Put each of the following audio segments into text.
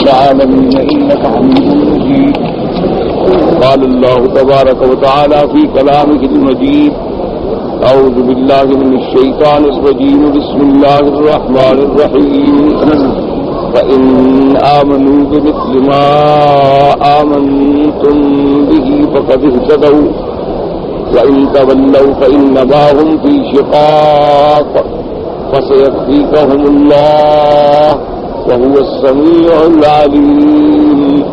العالمين إنك حميد مجيد. قال الله تبارك وتعالى في كلامه المجيد: أعوذ بالله من الشيطان الرجيم. بسم الله الرحمن الرحيم. فإن آمنوا بمثل ما آمنتم به فقد اهتدوا وإن تولوا فإنما هم في شقاق فسيكفيكهم الله وهو السميع العليم.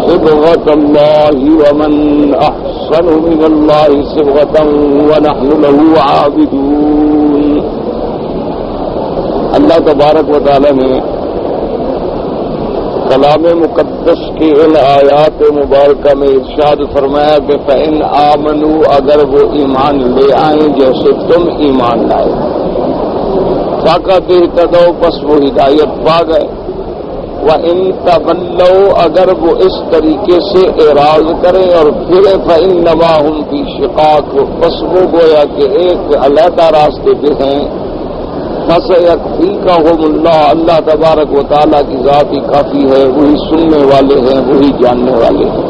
صبغة الله ومن أحسن من الله صبغة ونحن له عابدون. اللہ تبارک و تعالی نے کلام مقدس کی ان آیات مبارکہ میں ارشاد فرمایا کہ فَإِنْ آمَنُوا، اگر وہ ایمان لے آئیں جیسے تم ایمان لائے، فَقَدْ اهْتَدَوْا، پس وہ ہدایت پا گئے، وَإِنْ تَوَلَّوْا، اگر وہ اس طریقے سے اعراض کریں اور پھرے، فَإِنَّمَا هُمْ فِي شِقَاقٍ، پس وہ گویا کہ ایک علیحدہ راستے پہ ہیں. فَسَيَكْفِيكَهُمُ اللَّهُ، اللہ تبارک و تعالیٰ کی ذات ہی کافی ہے، وہی سننے والے ہیں، وہی جاننے والے ہیں.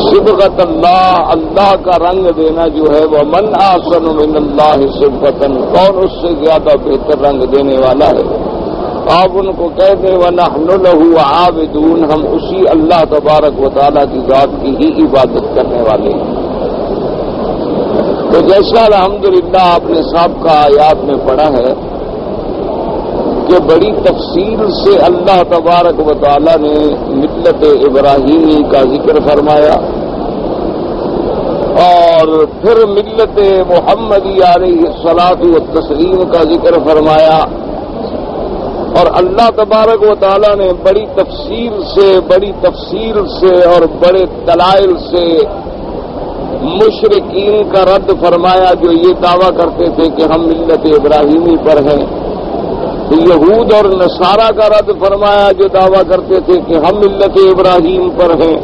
صبغۃ اللہ، اللہ کا رنگ دینا جو ہے، وہ من احسن من اللہ صبغۃ، کون اس سے زیادہ بہتر رنگ دینے والا ہے. آپ ان کو کہہ دیں وَنَحْنُ لَهُ عَابِدُونَ، ہم اسی اللہ تبارک و تعالیٰ کی ذات کی ہی عبادت کرنے والے ہیں. تو جیسا الحمدللہ آپ نے سابقہ آیات میں پڑھا ہے کہ بڑی تفصیل سے اللہ تبارک و تعالیٰ نے ملت ابراہیمی کا ذکر فرمایا اور پھر ملت محمدی علیہ الصلاۃ والتسلیم کا ذکر فرمایا، اور اللہ تبارک و تعالیٰ نے بڑی تفصیل سے اور بڑے دلائل سے مشرکین کا رد فرمایا جو یہ دعویٰ کرتے تھے کہ ہم ملت ابراہیمی پر ہیں. یہود اور نصارہ کا رد فرمایا جو دعویٰ کرتے تھے کہ ہم ملت ابراہیم پر ہیں.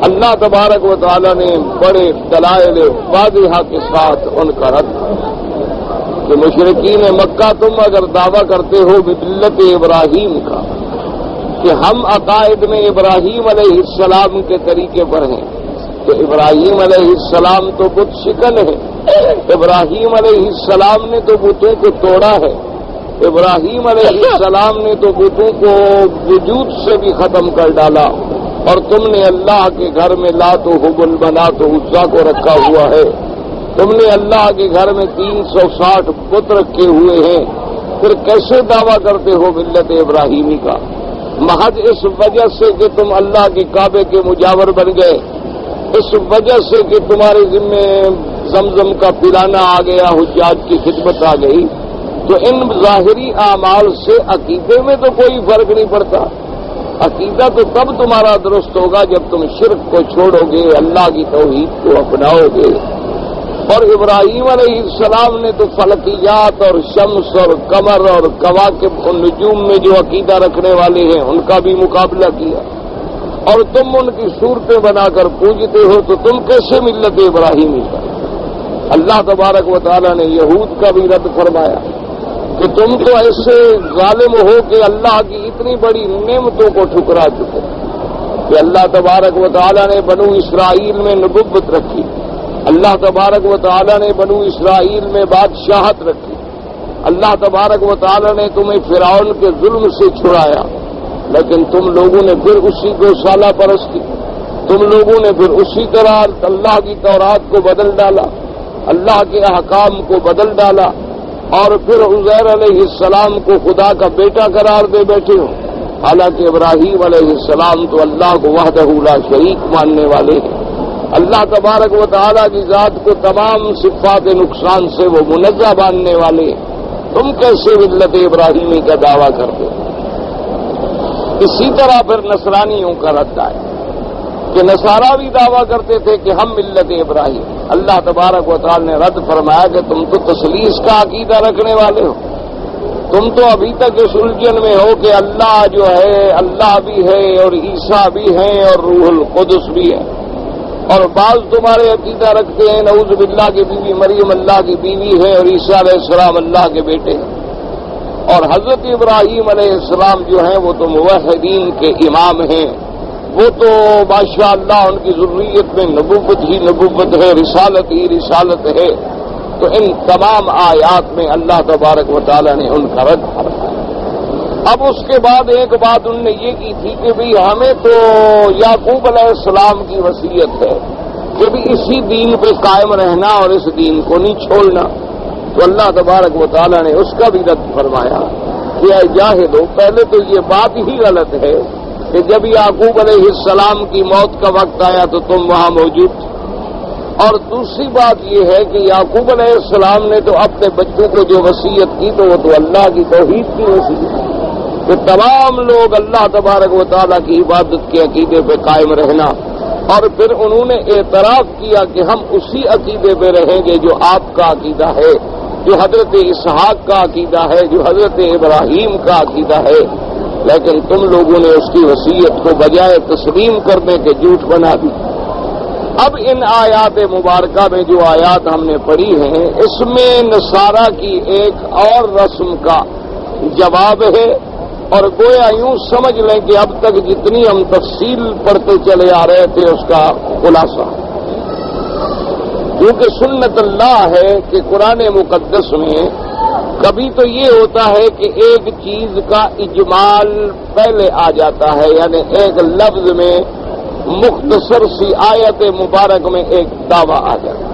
اللہ تبارک و تعالیٰ نے بڑے دلائل واضحہ کے ساتھ ان کا رد کہ مشرکین مکہ، تم اگر دعویٰ کرتے ہو ملت ابراہیم کا کہ ہم عقائد میں ابراہیم علیہ السلام کے طریقے پر ہیں، تو ابراہیم علیہ السلام تو بت شکن ہے. ابراہیم علیہ السلام نے تو بتوں کو توڑا ہے. ابراہیم علیہ السلام نے تو بتوں کو وجود سے بھی ختم کر ڈالا، اور تم نے اللہ کے گھر میں لات و حبل منات و عزا کو رکھا ہوا ہے. تم نے اللہ کے گھر میں 360 بت رکھے ہوئے ہیں. پھر کیسے دعویٰ کرتے ہو ملت ابراہیمی کا؟ محض اس وجہ سے کہ تم اللہ کے کعبے کے مجاور بن گئے، اس وجہ سے کہ تمہارے ذمے زمزم کا پلانا آ گیا، حجاج کی خدمت آ گئی، تو ان ظاہری اعمال سے عقیدے میں تو کوئی فرق نہیں پڑتا. عقیدہ تو تب تمہارا درست ہوگا جب تم شرک کو چھوڑو گے، اللہ کی توحید کو اپناؤ گے. اور ابراہیم علیہ السلام نے تو فلکیات اور شمس اور قمر اور کواکب اور نجوم میں جو عقیدہ رکھنے والے ہیں ان کا بھی مقابلہ کیا، اور تم ان کی صورتیں بنا کر پوجتے ہو، تو تم کیسے ملت ابراہیمی کا؟ اللہ تبارک و تعالیٰ نے یہود کا بھی رد فرمایا کہ تم تو ایسے ظالم ہو کہ اللہ کی اتنی بڑی نعمتوں کو ٹھکرا چکے کہ اللہ تبارک و تعالیٰ نے بنو اسرائیل میں نبوت رکھی، اللہ تبارک و تعالیٰ نے بنو اسرائیل میں بادشاہت رکھی، اللہ تبارک و تعالیٰ نے تمہیں فرعون کے ظلم سے چھڑایا، لیکن تم لوگوں نے پھر اسی کو سالہ پرستی، تم لوگوں نے پھر اسی طرح اللہ کی تورات کو بدل ڈالا، اللہ کے احکام کو بدل ڈالا، اور پھر عزیر علیہ السلام کو خدا کا بیٹا قرار دے بیٹھے ہو. حالانکہ ابراہیم علیہ السلام تو اللہ کو وحدہ لا شریک ماننے والے ہیں. اللہ تبارک و تعالیٰ کی ذات کو تمام صفات نقصان سے وہ منزہ ماننے والے ہیں. تم کیسے ملت ابراہیمی کا دعویٰ کرتے؟ اسی طرح پھر نصرانیوں کا رد آیا کہ نصارہ بھی دعویٰ کرتے تھے کہ ہم ملت ابراہیم. اللہ تبارک و تعالی نے رد فرمایا کہ تم تو تثلیث کا عقیدہ رکھنے والے ہو، تم تو ابھی تک اس الجھن میں ہو کہ اللہ جو ہے اللہ بھی ہے اور عیسیٰ بھی ہیں اور روح القدس بھی ہے. اور بعض تمہارے عقیدہ رکھتے ہیں نعوذ باللہ کی بیوی مریم اللہ کی بیوی ہے اور عیسیٰ علیہ السلام اللہ کے بیٹے ہیں. اور حضرت ابراہیم علیہ السلام جو ہیں وہ تو موحدین کے امام ہیں، وہ تو ماشاء اللہ ان کی ذریت میں نبوت ہی نبوت ہے، رسالت ہی رسالت ہے۔ تو ان تمام آیات میں اللہ تبارک و تعالیٰ نے ان کا رد فرمایا۔ اب اس کے بعد ایک بات انہوں نے یہ کی تھی کہ بھی ہمیں تو یعقوب علیہ السلام کی وصیت ہے کہ بھی اسی دین پہ قائم رہنا اور اس دین کو نہیں چھوڑنا۔ تو اللہ تبارک و تعالیٰ نے اس کا بھی رد فرمایا کہ اے جاہلو، پہلے تو یہ بات ہی غلط ہے کہ جب یعقوب علیہ السلام کی موت کا وقت آیا تو تم وہاں موجود تھے، اور دوسری بات یہ ہے کہ یعقوب علیہ السلام نے تو اپنے بچوں کو جو وصیت کی تو وہ تو اللہ کی توحید کی وصیت کہ تمام لوگ اللہ تبارک و تعالیٰ کی عبادت کے عقیدے پہ قائم رہنا، اور پھر انہوں نے اعتراف کیا کہ ہم اسی عقیدے پہ رہیں گے جو آپ کا عقیدہ ہے، جو حضرت اسحاق کا عقیدہ ہے، جو حضرت ابراہیم کا عقیدہ ہے، لیکن تم لوگوں نے اس کی وصیت کو بجائے تسلیم کرنے کے جھوٹ بنا دی۔ اب ان آیات مبارکہ میں جو آیات ہم نے پڑھی ہیں اس میں نصارہ کی ایک اور رسم کا جواب ہے، اور گویا یوں سمجھ لیں کہ اب تک جتنی ہم تفصیل پڑھتے چلے آ رہے تھے اس کا خلاصہ، کیونکہ سنت اللہ ہے کہ قرآن مقدس میں کبھی تو یہ ہوتا ہے کہ ایک چیز کا اجمال پہلے آ جاتا ہے، یعنی ایک لفظ میں مختصر سی آیت مبارک میں ایک دعویٰ آ جاتا ہے،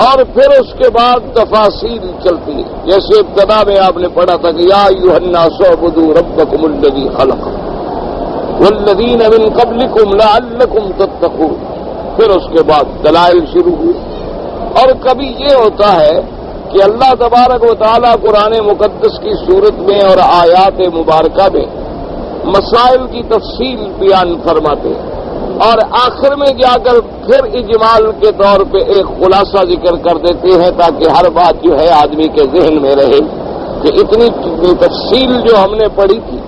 اور پھر اس کے بعد تفاصیل چلتی ہے۔ جیسے ابتدا میں آپ نے پڑھا تھا کہ یا ایھا الناس اعبدوا ربکم الذی خلقکم والذین من قبلکم لعلکم تتقون، پھر اس کے بعد دلائل شروع ہوئی۔ اور کبھی یہ ہوتا ہے کہ اللہ تبارک و تعالیٰ قرآن مقدس کی صورت میں اور آیات مبارکہ میں مسائل کی تفصیل بیان فرماتے ہیں، اور آخر میں جا کر پھر اجمال کے طور پہ ایک خلاصہ ذکر کر دیتے ہیں تاکہ ہر بات جو ہے آدمی کے ذہن میں رہے کہ اتنی تفصیل جو ہم نے پڑھی تھی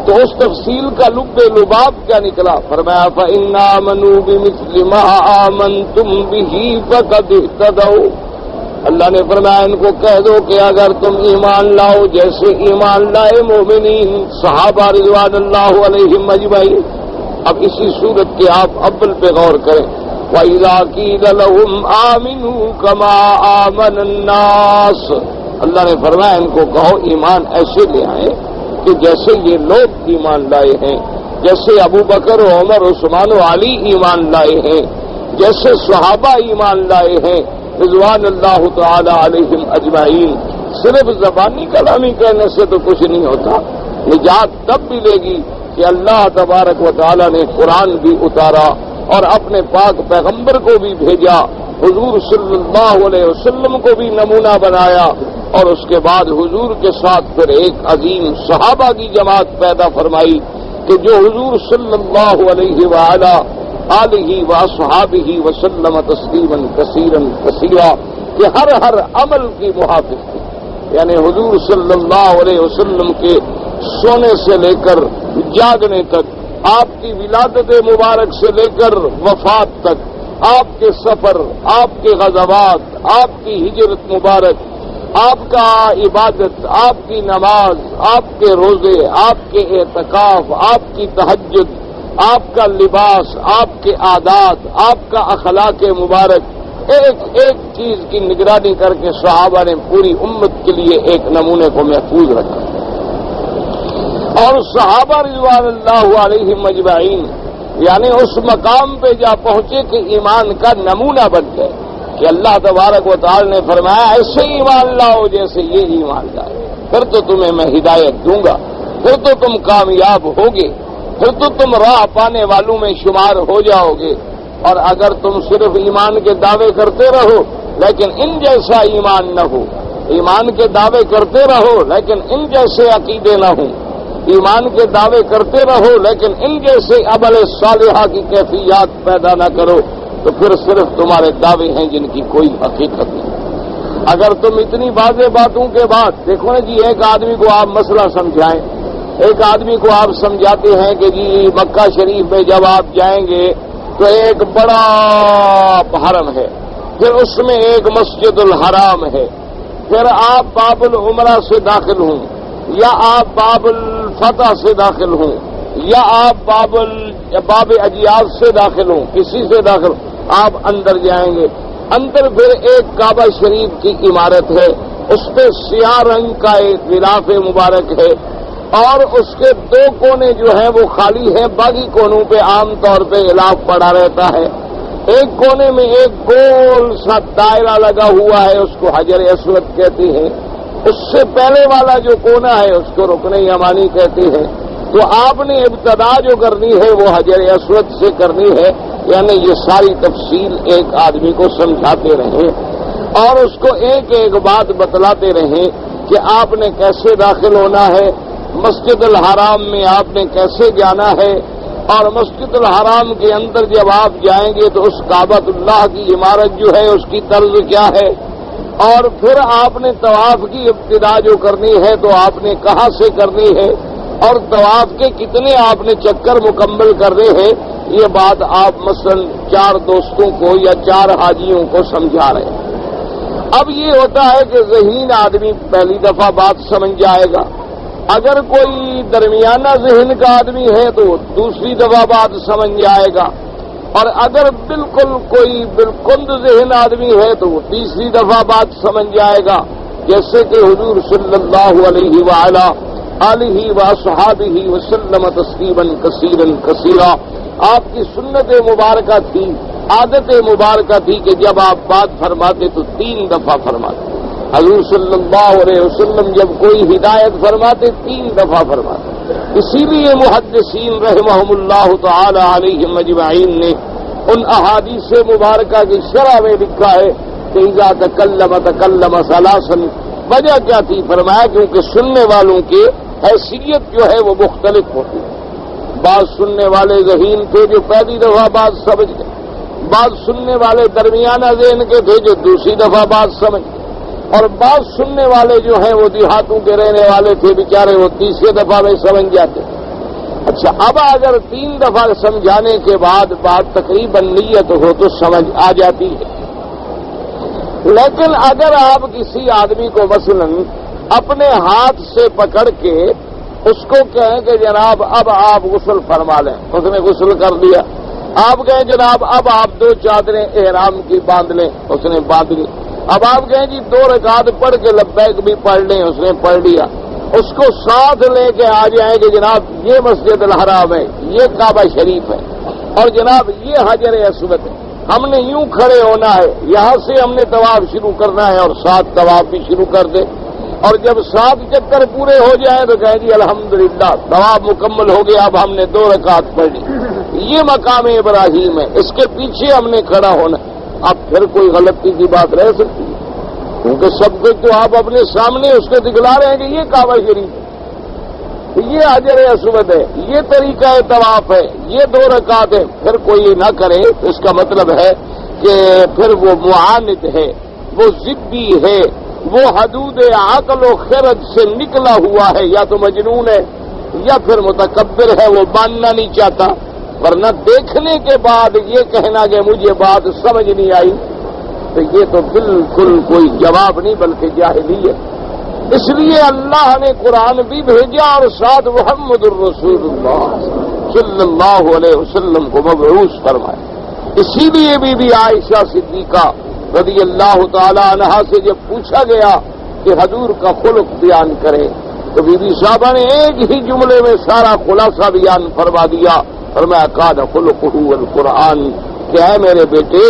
تو اس تفصیل کا لب لباب کیا نکلا۔ فرمایا فَإِنْ آمَنُوا بِمِثْلِ مَا آمَنْتُمْ بِهِ فَقَدِ اهْتَدَوْا، اللہ نے فرمایا ان کو کہہ دو کہ اگر تم ایمان لاؤ جیسے ایمان لائے مومنین صحابہ رضوان اللہ علیہم اجمعین۔ اب اسی صورت کے آپ اول پہ غور کریں، وَإِذَا قِيلَ لَهُمْ آمِنُوا كَمَا آمَنَ النَّاسُ، اللہ نے فرمایا ان کو کہو ایمان ایسے لے آئیں کہ جیسے یہ لوگ ایمان لائے ہیں، جیسے ابو بکر و عمر عثمان و علی ایمان لائے ہیں، جیسے صحابہ ایمان لائے ہیں رضوان اللہ تعالی علیہم اجمعین۔ صرف زبانی کلامی کہنے سے تو کچھ نہیں ہوتا، نجات تب ملے گی کہ اللہ تبارک و تعالی نے قرآن بھی اتارا اور اپنے پاک پیغمبر کو بھی بھیجا، حضور صلی اللہ علیہ وسلم کو بھی نمونہ بنایا، اور اس کے بعد حضور کے ساتھ پھر ایک عظیم صحابہ کی جماعت پیدا فرمائی کہ جو حضور صلی اللہ علیہ وآلہ آلہ واصحابہ وسلم تسلیما کثیرا کثیرا کہ ہر عمل کی محافظ تھی، یعنی حضور صلی اللہ علیہ وسلم کے سونے سے لے کر جاگنے تک، آپ کی ولادت مبارک سے لے کر وفات تک، آپ کے سفر، آپ کے غزوات، آپ کی ہجرت مبارک، آپ کا عبادت، آپ کی نماز، آپ کے روزے، آپ کے اعتکاف، آپ کی تہجد، آپ کا لباس، آپ کے عادات، آپ کا اخلاق مبارک، ایک ایک چیز کی نگرانی کر کے صحابہ نے پوری امت کے لیے ایک نمونے کو محفوظ رکھا، اور صحابہ رضوان اللہ علیہم اجمعین یعنی اس مقام پہ جا پہنچے کہ ایمان کا نمونہ بن گئے کہ اللہ تبارک و تعالی نے فرمایا ایسے ایمان لاؤ جیسے یہ ایمان لائے، پھر تو تمہیں میں ہدایت دوں گا، پھر تو تم کامیاب ہوگے، پھر تو تم راہ پانے والوں میں شمار ہو جاؤ گے۔ اور اگر تم صرف ایمان کے دعوے کرتے رہو لیکن ان جیسا ایمان نہ ہو، ایمان کے دعوے کرتے رہو لیکن ان جیسے عقیدے نہ ہوں، ایمان کے دعوے کرتے رہو لیکن ان جیسے عمل صالحہ کی کیفیات پیدا نہ کرو، تو پھر صرف تمہارے دعوے ہیں جن کی کوئی حقیقت نہیں۔ اگر تم اتنی واضح باتوں کے بعد دیکھو نا جی، ایک آدمی کو آپ مسئلہ سمجھائیں، ایک آدمی کو آپ سمجھاتے ہیں کہ جی مکہ شریف میں جب آپ جائیں گے تو ایک بڑا حرم ہے، پھر اس میں ایک مسجد الحرام ہے، پھر آپ باب العمرہ سے داخل ہوں، یا آپ باب الفتح سے داخل ہوں یا آپ باب اجیاز سے داخل ہوں، کسی سے داخل آپ اندر جائیں گے۔ اندر پھر ایک کعبہ شریف کی عمارت ہے، اس پہ سیاہ رنگ کا ایک غلاف مبارک ہے، اور اس کے دو کونے جو ہیں وہ خالی ہیں، باقی کونوں پہ عام طور پہ غلاف پڑا رہتا ہے۔ ایک کونے میں ایک گول سا دائرہ لگا ہوا ہے، اس کو حجر اسود کہتے ہیں۔ اس سے پہلے والا جو کونا ہے اس کو رکن یمانی کہتے ہیں۔ تو آپ نے ابتدا جو کرنی ہے وہ حجر اسود سے کرنی ہے، یعنی یہ ساری تفصیل ایک آدمی کو سمجھاتے رہیں اور اس کو ایک ایک بات بتلاتے رہیں کہ آپ نے کیسے داخل ہونا ہے، مسجد الحرام میں آپ نے کیسے جانا ہے، اور مسجد الحرام کے اندر جب آپ جائیں گے تو اس کعبۃ اللہ کی عمارت جو ہے اس کی طرز کیا ہے، اور پھر آپ نے طواف کی ابتدا جو کرنی ہے تو آپ نے کہاں سے کرنی ہے، اور طواف کے کتنے آپ نے چکر مکمل کرنے ہیں، یہ بات آپ مثلا 4 دوستوں کو یا 4 حاجیوں کو سمجھا رہے ہیں۔ اب یہ ہوتا ہے کہ ذہین آدمی پہلی دفعہ بات سمجھ جائے گا، اگر کوئی درمیانہ ذہن کا آدمی ہے تو وہ دوسری دفعہ بات سمجھ جائے گا، اور اگر بالکل کوئی بالکند ذہن آدمی ہے تو وہ تیسری دفعہ بات سمجھ جائے گا، جیسے کہ حضور صلی اللہ علیہ وآلہ آلہ وصحابہ وسلم تسلیما کثیرا کثیرا، آپ کی سنت مبارکہ تھی، عادت مبارکہ تھی کہ جب آپ بات فرماتے تو 3 دفعہ فرماتے۔ حضور صلی اللہ علیہ وسلم جب کوئی ہدایت فرماتے 3 دفعہ فرماتے۔ اسی لیے محدثین رحمہم اللہ تعالی علیہم اجمعین نے ان احادیث مبارکہ کی شرح میں لکھا ہے کہ اذا تکلم ثلاثا، وجہ کیا تھی؟ فرمایا کیونکہ سننے والوں کی حیثیت جو ہے وہ مختلف ہوتی ہے۔ بعض سننے والے ذہین تھے جو پہلی دفعہ بات سمجھ گئے، بعض سننے والے درمیانہ ذہن کے تھے جو دوسری دفعہ بات سمجھ گئے، اور بعض سننے والے جو ہیں وہ دیہاتوں کے رہنے والے تھے بیچارے، وہ تیسری دفعہ میں سمجھ جاتے۔ اچھا، اب اگر 3 دفعہ سمجھانے کے بعد بات تقریباً نیت ہو تو سمجھ آ جاتی ہے۔ لیکن اگر آپ کسی آدمی کو مثلا اپنے ہاتھ سے پکڑ کے اس کو کہیں کہ جناب اب آپ غسل فرما لیں، اس نے غسل کر لیا، آپ کہیں جناب اب آپ 2 چادریں احرام کی باندھ لیں، اس نے باندھ لی، اب آپ کہیں جی 2 رکعت پڑھ کے لبیک بھی پڑھ لیں، اس نے پڑھ لیا، اس کو ساتھ لے کے آ جائیں کہ جناب یہ مسجد الحرام ہے، یہ کعبہ شریف ہے، اور جناب یہ حجر اسود ہے، ہم نے یوں کھڑے ہونا ہے، یہاں سے ہم نے طواف شروع کرنا ہے اور 7 طواف بھی شروع کر دیں، اور جب 7 چکر پورے ہو جائیں تو کہیں جی الحمدللہ طواف مکمل ہو گیا، اب ہم نے 2 رکعت پڑھ لی۔ یہ مقام ابراہیم ہے، اس کے پیچھے ہم نے کھڑا ہونا۔ اب پھر کوئی غلطی کی بات رہ سکتی ہے؟ کیونکہ سب کچھ تو آپ اپنے سامنے اس کو دکھلا رہے ہیں کہ یہ کعبہ شریف ہے، یہ حجر اسود ہے، یہ طریقہ طواف ہے، یہ 2 رکعت ہے، پھر کوئی نہ کرے تو اس کا مطلب ہے کہ پھر وہ معاند ہے، وہ ضدی ہے، وہ حدود عقل و خرد سے نکلا ہوا ہے، یا تو مجنون ہے یا پھر متکبر ہے، وہ ماننا نہیں چاہتا، ورنہ دیکھنے کے بعد یہ کہنا کہ مجھے بات سمجھ نہیں آئی تو یہ تو بالکل کوئی جواب نہیں بلکہ جاہلیت۔ اس لیے اللہ نے قرآن بھی بھیجا اور ساتھ محمد الرسول اللہ صلی اللہ علیہ وسلم کو مبعوث فرمایا۔ اسی لیے بی عائشہ صدیقہ رضی اللہ تعالی عنہا سے جب پوچھا گیا کہ حضور کا خلق بیان کرے تو بی بی صاحبہ نے ایک ہی جملے میں سارا خلاصہ بیان فرما دیا، فرمایا کان خلقہ القرآن، کہ ہے میرے بیٹے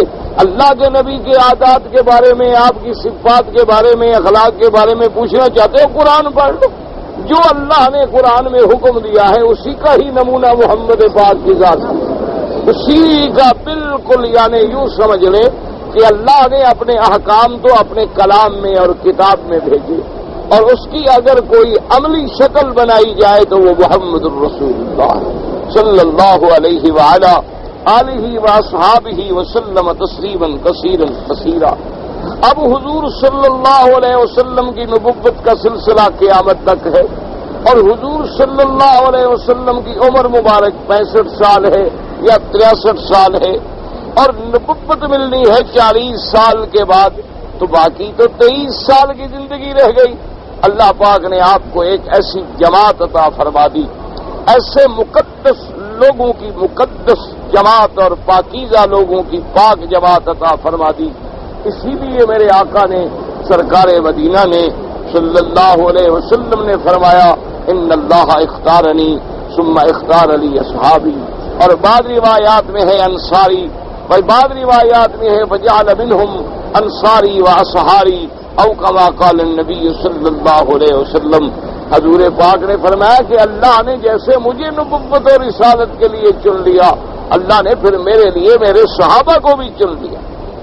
اللہ کے نبی کے عادات کے بارے میں، آپ کی صفات کے بارے میں، اخلاق کے بارے میں پوچھنا چاہتے ہو قرآن پڑھ لو۔ جو اللہ نے قرآن میں حکم دیا ہے اسی کا ہی نمونہ محمد پاک کی ذات ہے، اسی کا بالکل، یعنی یوں سمجھ لیں کہ اللہ نے اپنے احکام تو اپنے کلام میں اور کتاب میں بھیجے، اور اس کی اگر کوئی عملی شکل بنائی جائے تو وہ محمد الرسول اللہ صلی اللہ علیہ وآلہ آلہ واصحابہ وسلم تسلیما کثیرا کثیرا۔ اب حضور صلی اللہ علیہ وسلم کی نبوت کا سلسلہ قیامت تک ہے، اور حضور صلی اللہ علیہ وسلم کی عمر مبارک 65 سال ہے یا 63 سال ہے، اور نبوت ملنی ہے 40 سال کے بعد، تو باقی تو 23 سال کی زندگی رہ گئی۔ اللہ پاک نے آپ کو ایک ایسی جماعت عطا فرما دی، ایسے مقدس لوگوں کی مقدس جماعت اور پاکیزہ لوگوں کی پاک جماعت عطا فرما دی۔ اسی لیے میرے آقا نے سرکار مدینہ نے صلی اللہ علیہ وسلم نے فرمایا ان اللہ اختارنی ثم اختار علی اصحابی، اور بعض روایات میں ہے انصاری، اور بعض روایات میں ہے فجعل منہم انصاری و اصحاری او کما قال النبی صلی اللہ علیہ وسلم۔ حضور پاک نے فرمایا کہ اللہ نے جیسے مجھے نبوت اور رسالت کے لیے چن لیا، اللہ نے پھر میرے لیے میرے صحابہ کو بھی چن لیا،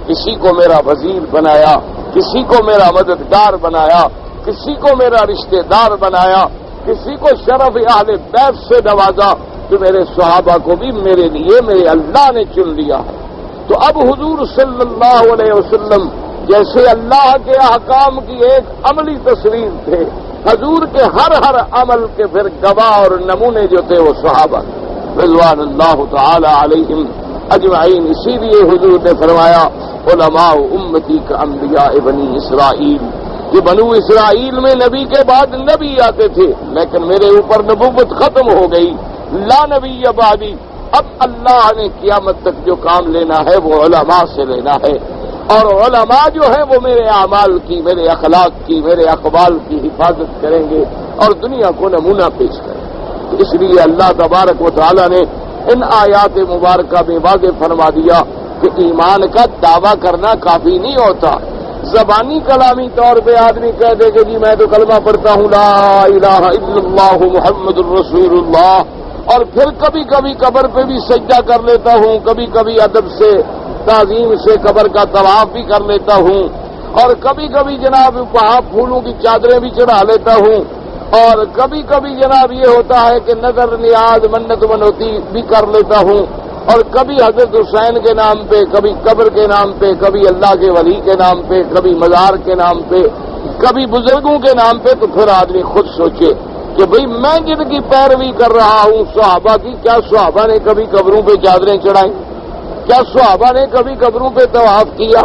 کسی کو میرا وزیر بنایا، کسی کو میرا مددگار بنایا، کسی کو میرا رشتہ دار بنایا، کسی کو شرف اہل بیت سے نوازا، تو میرے صحابہ کو بھی میرے لیے میرے اللہ نے چن لیا ہے۔ تو اب حضور صلی اللہ علیہ وسلم جیسے اللہ کے احکام کی ایک عملی تصویر تھے، حضور کے ہر عمل کے پھر گواہ اور نمونے جو تھے وہ صحابہ رضوان اللہ تعالی علیہم اجمعین۔ اسی لیے حضور نے فرمایا علماء امتی کا انبیاء بنی اسرائیل، کہ بنو اسرائیل میں نبی کے بعد نبی آتے تھے، لیکن میرے اوپر نبوت ختم ہو گئی، لا نبی بعدی۔ اب اللہ نے قیامت تک جو کام لینا ہے وہ علماء سے لینا ہے، اور علماء جو ہیں وہ میرے اعمال کی، میرے اخلاق کی، میرے اقوال کی حفاظت کریں گے اور دنیا کو نمونہ پیش کریں گے۔ اس لیے اللہ تبارک و تعالی نے ان آیات مبارکہ میں واضح فرما دیا کہ ایمان کا دعویٰ کرنا کافی نہیں ہوتا۔ زبانی کلامی طور پہ آدمی کہہ دے کہ جی میں تو کلمہ پڑھتا ہوں لا الہ الا اللہ محمد الرسول اللہ، اور پھر کبھی کبھی قبر پہ بھی سجدہ کر لیتا ہوں، کبھی کبھی ادب سے تعظیم سے قبر کا طواف بھی کر لیتا ہوں، اور کبھی کبھی جناب وہاں پھولوں کی چادریں بھی چڑھا لیتا ہوں، اور کبھی کبھی جناب یہ ہوتا ہے کہ نظر نیاز منت منوتی بھی کر لیتا ہوں، اور کبھی حضرت حسین کے نام پہ، کبھی قبر کے نام پہ، کبھی اللہ کے ولی کے نام پہ، کبھی مزار کے نام پہ، کبھی بزرگوں کے نام پہ، تو پھر آدمی خود سوچے کہ بھئی میں جن کی پیروی کر رہا ہوں صحابہ کی، کیا صحابہ نے کبھی قبروں پہ چادریں چڑھائیں؟ کیا صحابہ نے کبھی قبروں پہ طواف کیا؟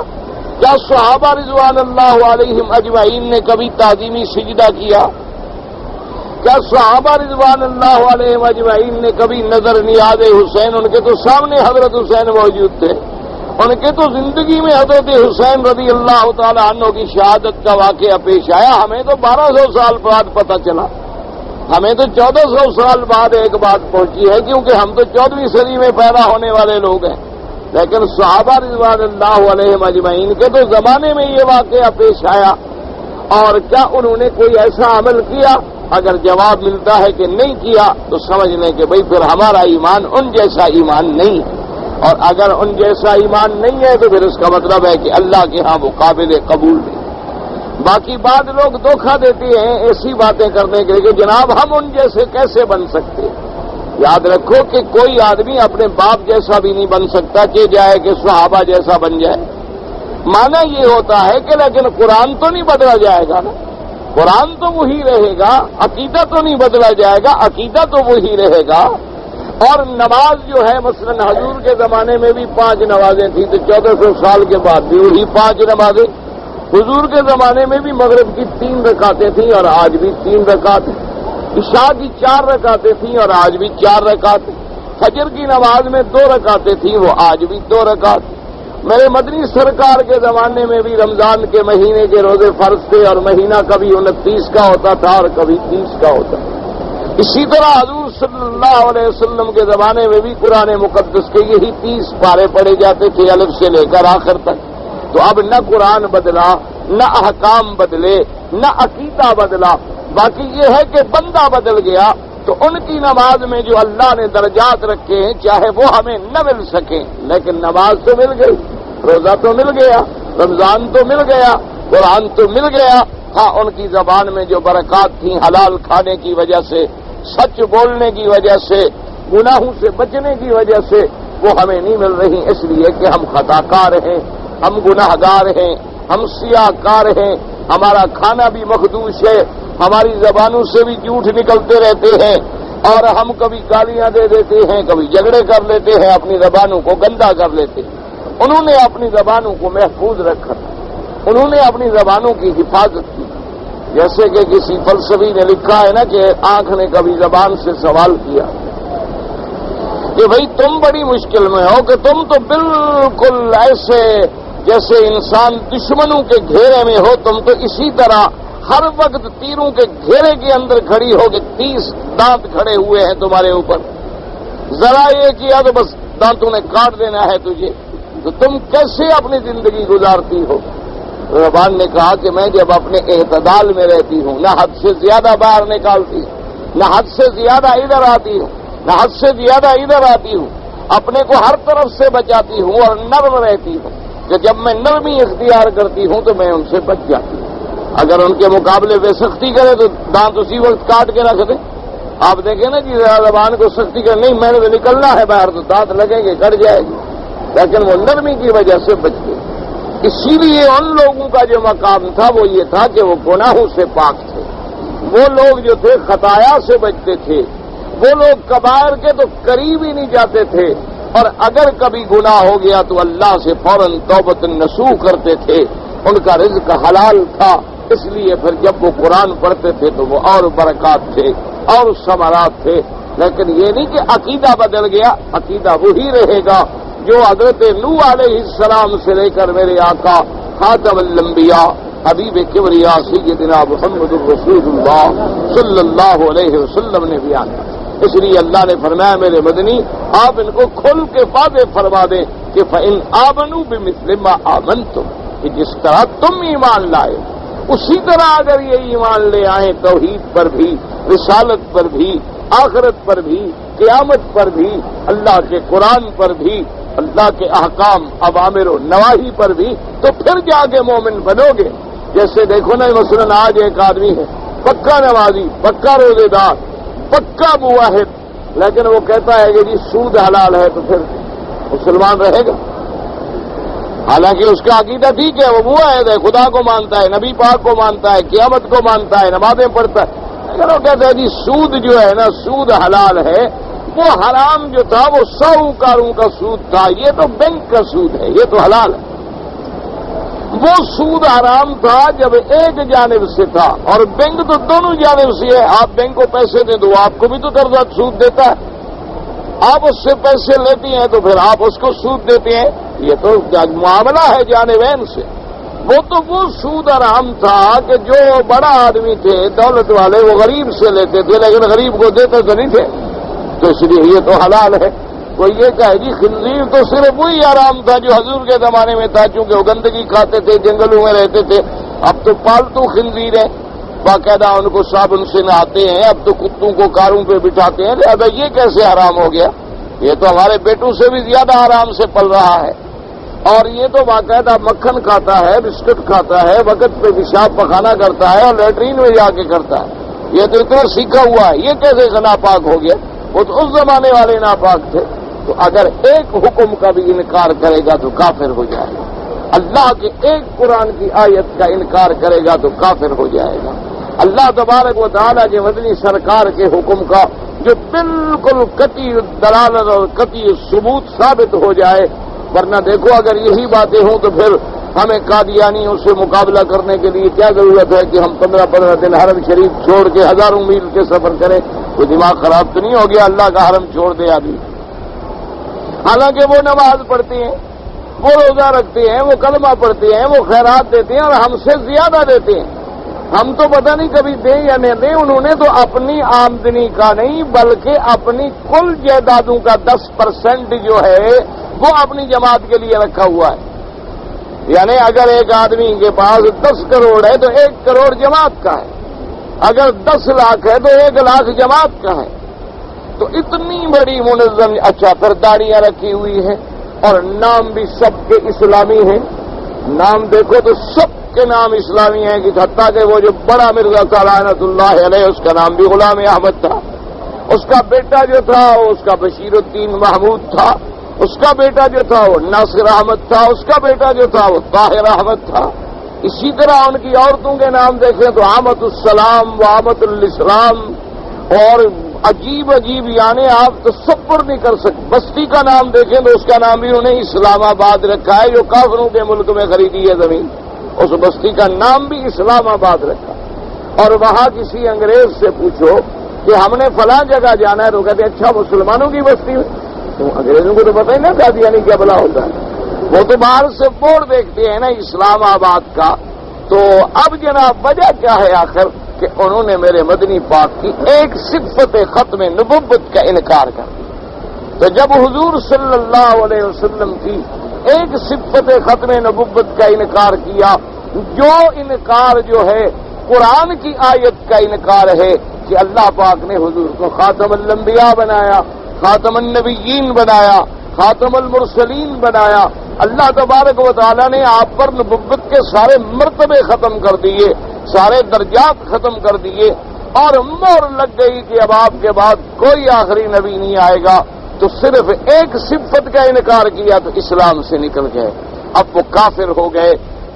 کیا صحابہ رضوان اللہ علیہم اجمعین نے کبھی تعظیمی سجدہ کیا؟ کیا صحابہ رضوان اللہ علیہم اجمعین نے کبھی نظر نیاز حسین، ان کے تو سامنے حضرت حسین موجود تھے، ان کے تو زندگی میں حضرت حسین رضی اللہ تعالی عنہ کی شہادت کا واقعہ پیش آیا، ہمیں تو 1200 سال بعد پتہ چلا، ہمیں تو 1400 سال بعد ایک بات پہنچی ہے، کیونکہ ہم تو 14ویں صدی میں پیدا ہونے والے لوگ ہیں، لیکن صحابہ رضوان اللہ علیہم اجمعین کے تو زمانے میں یہ واقعہ پیش آیا، اور کیا انہوں نے کوئی ایسا عمل کیا؟ اگر جواب ملتا ہے کہ نہیں کیا تو سمجھ لیں کہ بھئی پھر ہمارا ایمان ان جیسا ایمان نہیں ہے، اور اگر ان جیسا ایمان نہیں ہے تو پھر اس کا مطلب ہے کہ اللہ کے ہاں وہ قابل قبول نہیں۔ باقی بعض لوگ دھوکہ دیتے ہیں ایسی باتیں کرنے کے لیے کہ جناب ہم ان جیسے کیسے بن سکتے ہیں۔ یاد رکھو کہ کوئی آدمی اپنے باپ جیسا بھی نہیں بن سکتا کہ جائے کہ صحابہ جیسا بن جائے۔ معنی یہ ہوتا ہے کہ لیکن قرآن تو نہیں بدلا جائے گا نا، قرآن تو وہی رہے گا، عقیدہ تو نہیں بدلا جائے گا، عقیدہ تو وہی رہے گا۔ اور نماز جو ہے مثلا حضور کے زمانے میں بھی 5 نمازیں تھیں، تو 1400 سال کے بعد بھی وہی 5 نمازیں۔ حضور کے زمانے میں بھی مغرب کی 3 رکعتیں تھیں اور آج بھی 3 رکعتیں، عشاء کی 4 رکعتیں تھیں اور آج بھی 4 رکعتیں، فجر کی نماز میں 2 رکعتیں تھیں، وہ آج بھی 2 رکعتیں۔ میرے مدنی سرکار کے زمانے میں بھی رمضان کے مہینے کے روزے فرض تھے، اور مہینہ کبھی 29 کا ہوتا تھا اور کبھی 30 کا ہوتا تھا۔ اسی طرح حضور صلی اللہ علیہ وسلم کے زمانے میں بھی قرآن مقدس کے یہی 30 پارے پڑھے جاتے تھے الف سے لے کر آخر تک۔ تو اب نہ قرآن بدلا، نہ احکام بدلے، نہ عقیدہ بدلا، باقی یہ ہے کہ بندہ بدل گیا۔ تو ان کی نماز میں جو اللہ نے درجات رکھے ہیں چاہے وہ ہمیں نہ مل سکیں، لیکن نماز تو مل گئی، روزہ تو مل گیا، رمضان تو مل گیا، قرآن تو مل گیا۔ ہاں ان کی زبان میں جو برکات تھیں حلال کھانے کی وجہ سے، سچ بولنے کی وجہ سے، گناہوں سے بچنے کی وجہ سے وہ ہمیں نہیں مل رہی، اس لیے کہ ہم خطا کار ہیں، ہم گناہ گار ہیں، ہم سیاہ کار ہیں، ہمارا کھانا بھی مخدوش ہے، ہماری زبانوں سے بھی جھوٹ نکلتے رہتے ہیں، اور ہم کبھی گالیاں دے دیتے ہیں، کبھی جھگڑے کر لیتے ہیں، اپنی زبانوں کو گندا کر لیتے ہیں۔ انہوں نے اپنی زبانوں کو محفوظ رکھا، انہوں نے اپنی زبانوں کی حفاظت کی، جیسے کہ کسی فلسفی نے لکھا ہے نا کہ آنکھ نے کبھی زبان سے سوال کیا کہ بھئی تم بڑی مشکل میں ہو کہ تم تو بالکل ایسے جیسے انسان دشمنوں کے گھیرے میں ہو، تم تو اسی طرح ہر وقت تیروں کے گھیرے کے اندر کھڑی ہو کہ 30 دانت کھڑے ہوئے ہیں تمہارے اوپر، ذرا یہ کیا تو بس دانتوں نے کاٹ دینا ہے تجھے، تو تم کیسے اپنی زندگی گزارتی ہو؟ رحمان نے کہا کہ میں جب اپنے اعتدال میں رہتی ہوں، نہ حد سے زیادہ باہر نکالتی ہوں، نہ حد سے زیادہ ادھر آتی ہوں، نہ حد سے زیادہ ادھر آتی ہوں، اپنے کو ہر طرف سے بچاتی ہوں اور نرم رہتی ہوں کہ جب میں نرمی اختیار کرتی ہوں تو میں ان سے بچ جاتی ہوں۔ اگر ان کے مقابلے میں سختی کرے تو دانت اسی وقت کاٹ کے رکھ دیں۔ آپ دیکھیں نا کہ زبان کو سختی کر نہیں، میں نے تو نکلنا ہے باہر تو دانت لگیں گے، کٹ جائے گی، لیکن وہ نرمی کی وجہ سے بچ گئی۔ اسی لیے ان لوگوں کا جو مقام تھا وہ یہ تھا کہ وہ گناہوں سے پاک تھے، وہ لوگ جو تھے خطایا سے بچتے تھے، وہ لوگ کبائر کے تو قریب ہی نہیں جاتے تھے، اور اگر کبھی گناہ ہو گیا تو اللہ سے فوراً توبۃ نصوح کرتے تھے، ان کا رزق حلال تھا، اس لیے پھر جب وہ قرآن پڑھتے تھے تو وہ اور برکات تھے اور ثمرات تھے۔ لیکن یہ نہیں کہ عقیدہ بدل گیا، عقیدہ وہی رہے گا جو حضرت نوح علیہ السلام سے لے کر میرے آقا خاتم الانبیاء حبیب کبریا سیدنا محمد الرسول اللہ صلی اللہ علیہ وسلم نے بیان کیا۔ اس لیے اللہ نے فرمایا میرے مدنی آپ ان کو کھل کے واضح فرما دیں کہ فَإِنْ آمَنُوا بِمِثْلِ مَا آمَنْتُمْ، کہ جس طرح تم ایمان لائے اسی طرح اگر یہ ایمان لے آئیں توحید پر بھی، رسالت پر بھی، آخرت پر بھی، قیامت پر بھی، اللہ کے قرآن پر بھی، اللہ کے احکام اوامر و نواہی پر بھی، تو پھر جا کے مومن بنو گے۔ جیسے دیکھو نا مثلاً آج ایک آدمی ہے پکا نمازی، پکا روزے دار، پکا موحد، لیکن وہ کہتا ہے کہ جی سود حلال ہے، تو پھر مسلمان رہے گا؟ حالانکہ اس کا عقیدہ ٹھیک ہے، وہ موحد ہے، خدا کو مانتا ہے، نبی پاک کو مانتا ہے، قیامت کو مانتا ہے، نمازیں پڑھتا ہے، لیکن وہ کہتا ہے جی سود جو ہے نا سود حلال ہے، وہ حرام جو تھا وہ ساہوکاروں کا سود تھا، یہ تو بینک کا سود ہے، یہ تو حلال ہے۔ وہ سود حرام تھا جب ایک جانب سے تھا، اور بینک تو دونوں جانب سے ہے۔ آپ بینک کو پیسے دیں تو آپ کو بھی تو قرضہ سود دیتا ہے، آپ اس سے پیسے لیتی ہیں تو پھر آپ اس کو سود دیتے ہیں، یہ تو معاملہ ہے جانبین سے۔ وہ تو وہ سود حرام تھا کہ جو بڑا آدمی تھے دولت والے وہ غریب سے لیتے تھے، لیکن غریب کو دیتے تو نہیں تھے، تو اس لیے یہ تو حلال ہے۔ وہ یہ کہے جی خنزیر تو صرف وہی حرام تھا جو حضور کے زمانے میں تھا، کیونکہ وہ گندگی کھاتے تھے، جنگلوں میں رہتے تھے، اب تو پالتو خنزیر ہیں، باقاعدہ ان کو صابن سے نہاتے ہیں، اب تو کتوں کو کاروں پہ بٹھاتے ہیں، لہذا یہ کیسے حرام ہو گیا؟ یہ تو ہمارے بیٹوں سے بھی زیادہ حرام سے پل رہا ہے، اور یہ تو باقاعدہ مکھن کھاتا ہے، بسکٹ کھاتا ہے، وقت پہ پیشاب پخانا کرتا ہے اور لیٹرین میں جا کے کرتا ہے، یہ تو اتنا سیکھا ہوا ہے، یہ کیسے ناپاک ہو گیا؟ وہ تو اس زمانے والے ناپاک تھے۔ تو اگر ایک حکم کا بھی انکار کرے گا تو کافر ہو جائے گا، اللہ کے ایک قرآن کی آیت کا انکار کرے گا تو کافر ہو جائے گا۔ اللہ تبارک و تعالیٰ کے مدنی سرکار کے حکم کا جو بالکل قطعی دلالت اور قطعی ثبوت ثابت ہو جائے، ورنہ دیکھو اگر یہی باتیں ہوں تو پھر ہمیں قادیانیوں سے مقابلہ کرنے کے لیے کیا ضرورت ہے کہ ہم 15 دن حرم شریف چھوڑ کے ہزاروں میل کے سفر کریں؟ کوئی دماغ خراب تو نہیں ہو گیا اللہ کا حرم چھوڑ دے آدمی؟ حالانکہ وہ نماز پڑھتے ہیں، وہ روزہ رکھتے ہیں، وہ کلمہ پڑھتے ہیں، وہ خیرات دیتے ہیں اور ہم سے زیادہ دیتے ہیں۔ ہم تو پتہ نہیں کبھی دیں یا نہیں دیں، انہوں نے تو اپنی آمدنی کا نہیں بلکہ اپنی کل جائیدادوں کا 10% جو ہے وہ اپنی جماعت کے لیے رکھا ہوا ہے۔ یعنی اگر ایک آدمی کے پاس 10 کروڑ ہے تو 1 کروڑ جماعت کا ہے، اگر 10 لاکھ ہے تو 1 لاکھ جماعت کا ہے۔ تو اتنی بڑی منظم، اچھا پھر داڑیاں رکھی ہوئی ہیں اور نام بھی سب کے اسلامی ہیں، نام دیکھو تو سب کے نام اسلامی ہیں، کہ حتیٰ کہ وہ جو بڑا مرزا تھا لعنت اللہ علیہ اس کا نام بھی غلام احمد تھا، اس کا بیٹا جو تھا اس کا بشیر الدین محمود تھا، اس کا بیٹا جو تھا وہ ناصر احمد تھا، اس کا بیٹا جو تھا وہ طاہر احمد تھا۔ اسی طرح ان کی عورتوں کے نام دیکھیں تو آمت السلام و آمت الاسلام، اور عجیب عجیب، یعنی آپ تصور نہیں کر سکتے۔ بستی کا نام دیکھیں تو اس کا نام بھی انہیں اسلام آباد رکھا ہے، جو کافروں کے ملک میں خریدی ہے زمین، اس بستی کا نام بھی اسلام آباد رکھا۔ اور وہاں کسی انگریز سے پوچھو کہ ہم نے فلاں جگہ جانا ہے، تو کہتے ہیں اچھا مسلمانوں کی بستی میں، تو انگریزوں کو تو پتہ ہی نہ قادیانی کیا بلا ہوتا ہے، وہ تو باہر سے بورڈ دیکھتے ہیں نا اسلام آباد کا۔ تو اب جناب وجہ کیا ہے آخر کہ انہوں نے میرے مدنی پاک کی ایک صفت ختم نبوت کا انکار کر دیا۔ تو جب حضور صلی اللہ علیہ وسلم کی ایک صفت ختم نبوت کا انکار کیا، جو انکار جو ہے قرآن کی آیت کا انکار ہے کہ اللہ پاک نے حضور کو خاتم الانبیاء بنایا، خاتم النبیین بنایا، خاتم المرسلین بنایا، اللہ تبارک و تعالیٰ نے آپ پر نبوت کے سارے مرتبے ختم کر دیے، سارے درجات ختم کر دیے، اور مہر لگ گئی کہ اب آپ کے بعد کوئی آخری نبی نہیں آئے گا، تو صرف ایک صفت کا انکار کیا تو اسلام سے نکل گئے، اب وہ کافر ہو گئے۔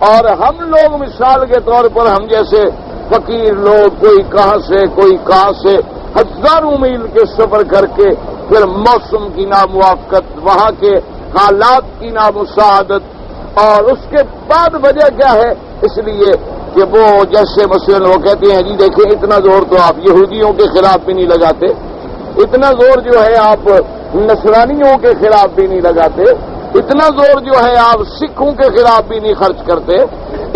اور ہم لوگ مثال کے طور پر ہم جیسے فقیر لوگ کوئی کہاں سے ہزاروں میل کے سفر کر کے پھر موسم کی ناموافقت، وہاں کے حالات کی نامساعدت، اور اس کے بعد وجہ کیا ہے؟ اس لیے کہ وہ جیسے مثلاً وہ کہتے ہیں جی دیکھیں اتنا زور تو آپ یہودیوں کے خلاف بھی نہیں لگاتے، اتنا زور جو ہے آپ نصرانیوں کے خلاف بھی نہیں لگاتے، اتنا زور جو ہے آپ سکھوں کے خلاف بھی نہیں خرچ کرتے،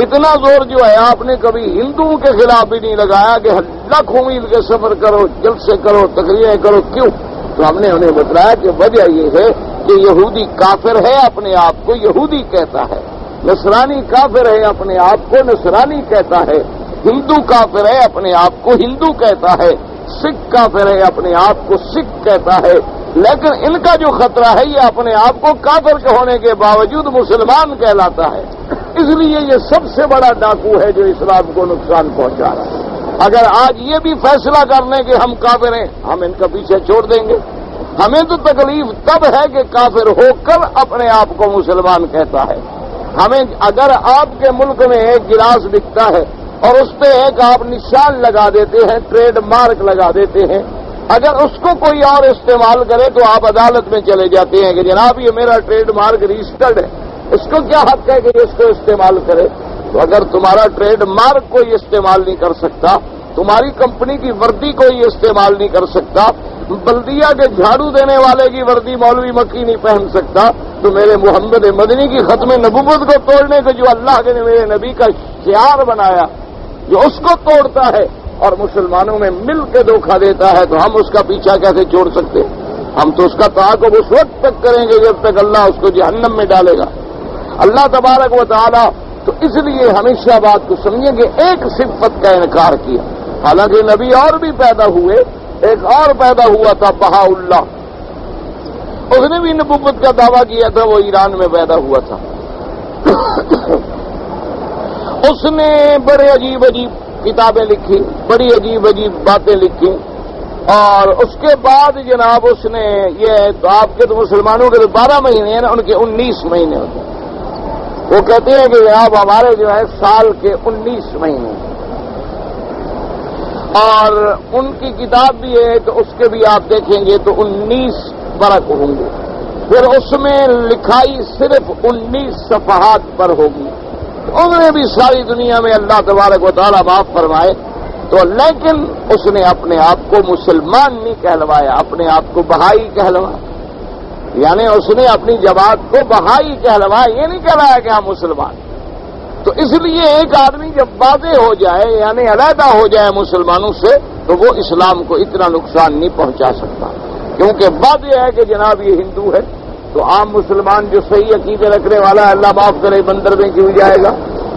اتنا زور جو ہے آپ نے کبھی ہندوؤں کے خلاف بھی نہیں لگایا کہ لاکھوں میل کے سفر کرو، جلسے کرو، تقریریں کرو، کیوں؟ تو ہم نے انہیں بتلایا کہ وجہ یہ ہے کہ یہودی کافر ہے، اپنے آپ کو یہودی کہتا ہے، نصرانی کافر ہے، اپنے آپ کو نصرانی کہتا ہے، ہندو کافر ہے، اپنے آپ کو ہندو کہتا ہے، سکھ کافر ہے، اپنے آپ کو سکھ کہتا ہے، لیکن ان کا جو خطرہ ہے یہ اپنے آپ کو کافر ہونے کے باوجود مسلمان کہلاتا ہے، اس لیے یہ سب سے بڑا ڈاکو ہے جو اسلام کو نقصان پہنچا رہا ہے۔ اگر آج یہ بھی فیصلہ کر لیں کہ ہم کافر ہیں، ہم ان کا پیچھے چھوڑ دیں گے۔ ہمیں تو تکلیف تب ہے کہ کافر ہو کر اپنے آپ کو مسلمان کہتا ہے۔ ہمیں اگر آپ کے ملک میں ایک گلاس بکتا ہے اور اس پہ ایک آپ نشان لگا دیتے ہیں، ٹریڈ مارک لگا دیتے ہیں، اگر اس کو کوئی اور استعمال کرے تو آپ عدالت میں چلے جاتے ہیں کہ جناب یہ میرا ٹریڈ مارک رجسٹرڈ ہے، اس کو کیا حق ہے کہ اس کو استعمال کرے؟ تو اگر تمہارا ٹریڈ مارک کوئی استعمال نہیں کر سکتا، تمہاری کمپنی کی وردی کوئی استعمال نہیں کر سکتا، بلدیہ کے جھاڑو دینے والے کی وردی مولوی مکی نہیں پہن سکتا، تو میرے محمد مدنی کی ختم نبوت کو توڑنے کو جو اللہ کے نے میرے نبی کا شعار بنایا، جو اس کو توڑتا ہے اور مسلمانوں میں مل کے دھوکہ دیتا ہے، تو ہم اس کا پیچھا کیسے چھوڑ سکتے؟ ہم تو اس کا تعاقب اس وقت تک کریں گے جب تک اللہ اس کو جہنم میں ڈالے گا، اللہ تبارک و تعالی۔ تو اس لیے ہمیشہ بات کو سمجھیں کہ ایک صفت کا انکار کیا، حالانکہ نبی اور بھی پیدا ہوئے، ایک اور پیدا ہوا تھا بہاء اللہ، اس نے بھی نبوت کا دعویٰ کیا تھا، وہ ایران میں پیدا ہوا تھا۔ اس نے بڑے عجیب عجیب کتابیں لکھی، بڑی عجیب عجیب باتیں لکھی، اور اس کے بعد جناب اس نے یہ تو آپ کے تو مسلمانوں کے تو 12 مہینے ہیں نا، ان کے 19 مہینے ہوتے ہیں، وہ کہتے ہیں کہ جناب ہمارے جو ہے سال کے 19 مہینے، اور ان کی کتاب بھی ہے تو اس کے بھی آپ دیکھیں گے تو 19 برق ہوں گے، پھر اس میں لکھائی صرف 19 صفحات پر ہوگی۔ انہوں نے بھی ساری دنیا میں اللہ تبارک و تعالیٰ معاف فرمائے، تو لیکن اس نے اپنے آپ کو مسلمان نہیں کہلوایا، اپنے آپ کو بہائی کہلوایا، یعنی اس نے اپنی جماعت کو بہائی کہلوایا، یہ نہیں کہلایا کہ ہم مسلمان۔ تو اس لیے ایک آدمی جب واضح ہو جائے یعنی علیحدہ ہو جائے مسلمانوں سے تو وہ اسلام کو اتنا نقصان نہیں پہنچا سکتا، کیونکہ واضح ہے کہ جناب یہ ہندو ہے، تو عام مسلمان جو صحیح عقیدے رکھنے والا ہے اللہ معاف کرے مندر میں کیوں جائے گا،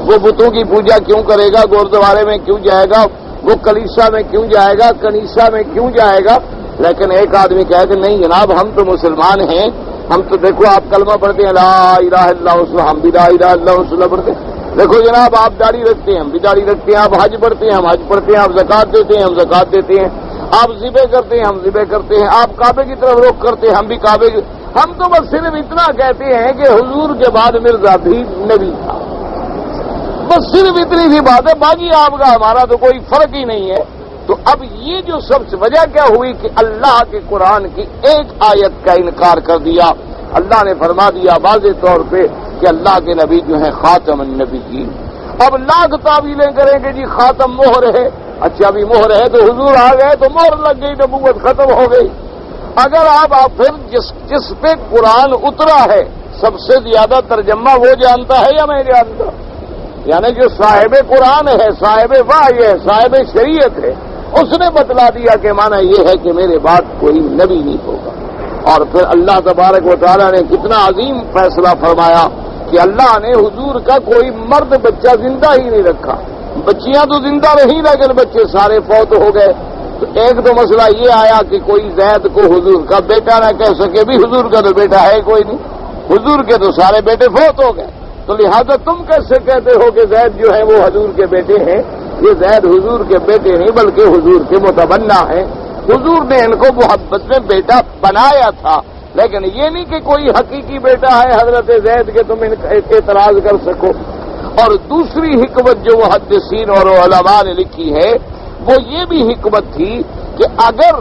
وہ بتوں کی پوجا کیوں کرے گا، گوردوارے میں کیوں جائے گا، وہ کلیسا میں کیوں جائے گا، کنیسا میں کیوں جائے گا۔ لیکن ایک آدمی کہے کہ نہیں جناب ہم تو مسلمان ہیں، ہم تو دیکھو آپ کلمہ پڑھتے ہیں لا الہ الا اللہ، ہم بھی لا الہ الا اللہ پڑھتے ہیں، دیکھو جناب آپ داڑھی رکھتے ہیں، ہم بھی داڑھی رکھتے ہیں، آپ حج پڑھتے ہیں، ہم حج پڑھتے ہیں، آپ زکات دیتے ہیں، ہم زکات دیتے ہیں، آپ ذبح کرتے ہیں، ہم ذبح کرتے ہیں، آپ کعبے کی طرف رخ کرتے ہیں، ہم بھی کعبے کی۔ ہم تو بس صرف اتنا کہتے ہیں کہ حضور کے بعد مرزا بھی نبی تھا، بس صرف اتنی سی بات ہے، باقی آپ کا ہمارا تو کوئی فرق ہی نہیں ہے۔ تو اب یہ جو سب سے وجہ کیا ہوئی کہ اللہ کے قرآن کی ایک آیت کا انکار کر دیا، اللہ نے فرما دیا واضح طور پہ کہ اللہ کے نبی جو ہیں خاتم النبیین۔ اب لاکھ تعویلیں کریں کہ جی خاتم مہر ہے، اچھا ابھی مہر ہے تو حضور آ گئے تو مہر لگ گئی، نبوت ختم ہو گئی۔ اگر آپ پھر جس پہ قرآن اترا ہے سب سے زیادہ ترجمہ وہ جانتا ہے یا میں جانتا؟ یعنی جو صاحب قرآن ہے، صاحب وحی ہے، صاحب شریعت ہے، اس نے بتلا دیا کہ معنی یہ ہے کہ میرے بعد کوئی نبی نہیں ہوگا۔ اور پھر اللہ تبارک و تعالیٰ نے کتنا عظیم فیصلہ فرمایا کہ اللہ نے حضور کا کوئی مرد بچہ زندہ ہی نہیں رکھا۔ بچیاں تو زندہ رہیں لیکن بچے سارے فوت ہو گئے۔ تو ایک تو مسئلہ یہ آیا کہ کوئی زید کو حضور کا بیٹا نہ کہہ سکے، بھی حضور کا تو بیٹا ہے کوئی نہیں، حضور کے تو سارے بیٹے فوت ہو گئے، تو لہذا تم کیسے کہتے ہو کہ زید جو ہے وہ حضور کے بیٹے ہیں؟ یہ زید حضور کے بیٹے نہیں بلکہ حضور کے متبنہ ہیں۔ حضور نے ان کو محبت میں بیٹا بنایا تھا، لیکن یہ نہیں کہ کوئی حقیقی بیٹا ہے حضرت زید کے تم اعتراض کر سکو۔ اور دوسری حکمت جو محدثین اور علماء نے لکھی ہے وہ یہ بھی حکمت تھی کہ اگر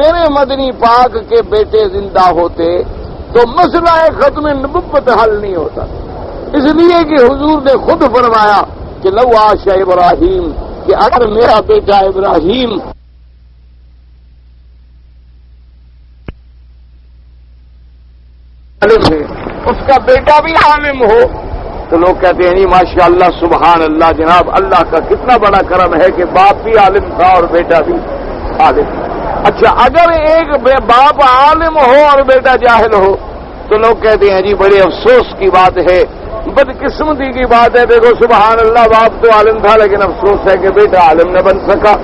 میرے مدنی پاک کے بیٹے زندہ ہوتے تو مسئلہ ختم نبوت حل نہیں ہوتا، اس لیے کہ حضور نے خود فرمایا کہ لو عاش ابراہیم، کہ اگر میرا بیٹا ابراہیم اس کا بیٹا بھی عالم ہو تو لوگ کہتے ہیں نہیں ماشاء اللہ سبحان اللہ، جناب اللہ کا کتنا بڑا کرم ہے کہ باپ بھی عالم تھا اور بیٹا بھی عالم۔ اچھا اگر ایک باپ عالم ہو اور بیٹا جاہل ہو تو لوگ کہتے ہیں جی بڑے افسوس کی بات ہے، بدقسمتی کی بات ہے، دیکھو سبحان اللہ باپ تو عالم تھا لیکن افسوس ہے کہ بیٹا عالم نہ بن سکا۔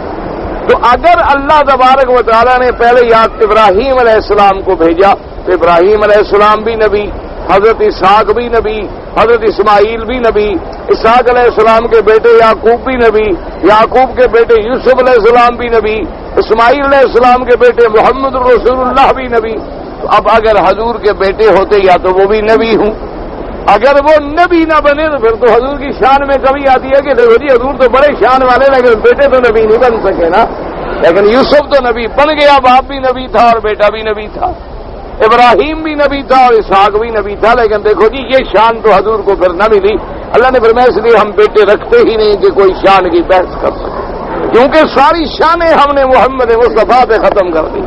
تو اگر اللہ تبارک و تعالیٰ نے پہلے یاد ابراہیم علیہ السلام کو بھیجا تو ابراہیم علیہ السلام بھی نبی، حضرت اسحاق بھی نبی، حضرت اسماعیل بھی نبی، اسحاق علیہ السلام کے بیٹے یعقوب بھی نبی، یعقوب کے بیٹے یوسف علیہ السلام بھی نبی، اسماعیل علیہ السلام کے بیٹے محمد رسول اللہ بھی نبی۔ تو اب اگر حضور کے بیٹے ہوتے یا تو وہ بھی نبی ہوں، اگر وہ نبی نہ بنے تو پھر تو حضور کی شان میں کمی آتی ہے کہ دیکھو جی حضور تو بڑے شان والے لیکن بیٹے تو نبی نہیں بن سکے نا۔ لیکن یوسف تو نبی بن گیا، باپ بھی نبی تھا اور بیٹا بھی نبی تھا، ابراہیم بھی نبی تھا اور اسحاق بھی نبی تھا، لیکن دیکھو جی یہ شان تو حضور کو پھر نہ ملی۔ اللہ نے فرمایا اس لیے ہم بیٹے رکھتے ہی نہیں کہ کوئی شان کی بحث کر سکے، کیونکہ ساری شانیں ہم نے محمد مصطفیٰ پہ ختم کر دی۔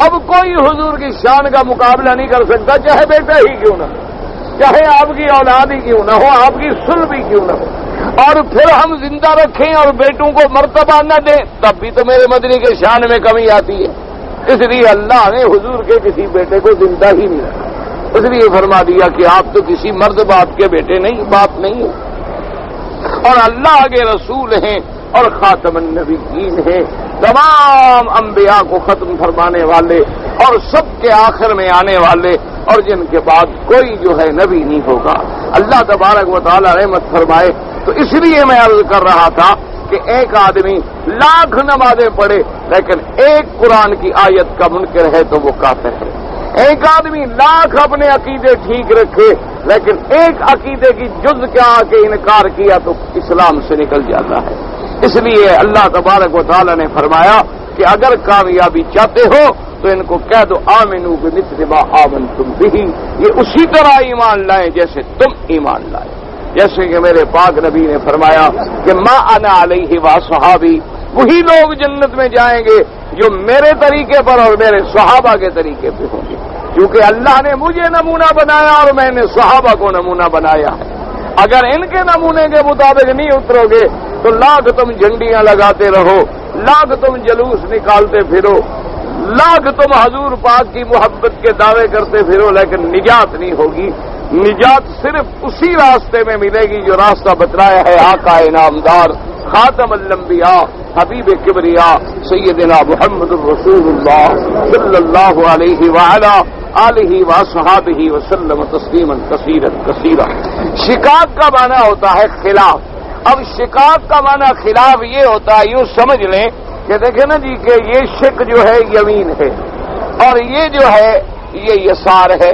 اب کوئی حضور کی شان کا مقابلہ نہیں کر سکتا، چاہے بیٹا ہی کیوں نہ، چاہے آپ کی اولاد ہی کیوں نہ ہو، آپ کی صلب بھی کیوں نہ ہو۔ اور پھر ہم زندہ رکھیں اور بیٹوں کو مرتبہ نہ دیں تب بھی تو میرے مدنی کے شان میں کمی آتی ہے۔ اس لیے اللہ نے حضور کے کسی بیٹے کو زندہ ہی نہیں رکھا، اس لیے فرما دیا کہ آپ تو کسی مرد باپ کے بیٹے نہیں، باپ نہیں ہیں، اور اللہ کے رسول ہیں اور خاتم النبیین ہیں، تمام انبیاء کو ختم فرمانے والے اور سب کے آخر میں آنے والے، اور جن کے بعد کوئی جو ہے نبی نہیں ہوگا۔ اللہ تبارک و تعالی رحمت فرمائے۔ تو اس لیے میں عرض کر رہا تھا کہ ایک آدمی لاکھ نمازیں پڑھے لیکن ایک قرآن کی آیت کا منکر ہے تو وہ کافر ہے۔ ایک آدمی لاکھ اپنے عقیدے ٹھیک رکھے لیکن ایک عقیدے کی جز کے آ کے انکار کیا تو اسلام سے نکل جاتا ہے۔ اس لیے اللہ تبارک و تعالی نے فرمایا کہ اگر کامیابی چاہتے ہو تو ان کو کہہ دو آمنو بمثل ما آمنتم بہ، یہ اسی طرح ایمان لائیں جیسے تم ایمان لائے۔ جیسے کہ میرے پاک نبی نے فرمایا کہ ما انا علیہ واصحابی، وہی لوگ جنت میں جائیں گے جو میرے طریقے پر اور میرے صحابہ کے طریقے پہ ہوں گے، کیونکہ اللہ نے مجھے نمونہ بنایا اور میں نے صحابہ کو نمونہ بنایا ہے۔ اگر ان کے نمونے کے مطابق نہیں اترو گے تو لاکھ تم جھنڈیاں لگاتے رہو، لاکھ تم جلوس نکالتے پھرو، لاکھ تم حضور پاک کی محبت کے دعوے کرتے پھرو، لیکن نجات نہیں ہوگی۔ نجات صرف اسی راستے میں ملے گی جو راستہ بتلایا ہے آقا انعامدار خاتم الانبیاء حبیب کبریا سیدنا محمد الرسول اللہ صلی اللہ علیہ وعلا آلہ وصحابہ وسلم تسلیما کثیرا کثیرا۔ شقاق کا معنی ہوتا ہے خلاف۔ اب شقاق کا معنی خلاف یہ ہوتا ہے، یوں سمجھ لیں کہ دیکھیں نا جی کہ یہ شق جو ہے یمین ہے اور یہ جو ہے یہ یسار ہے،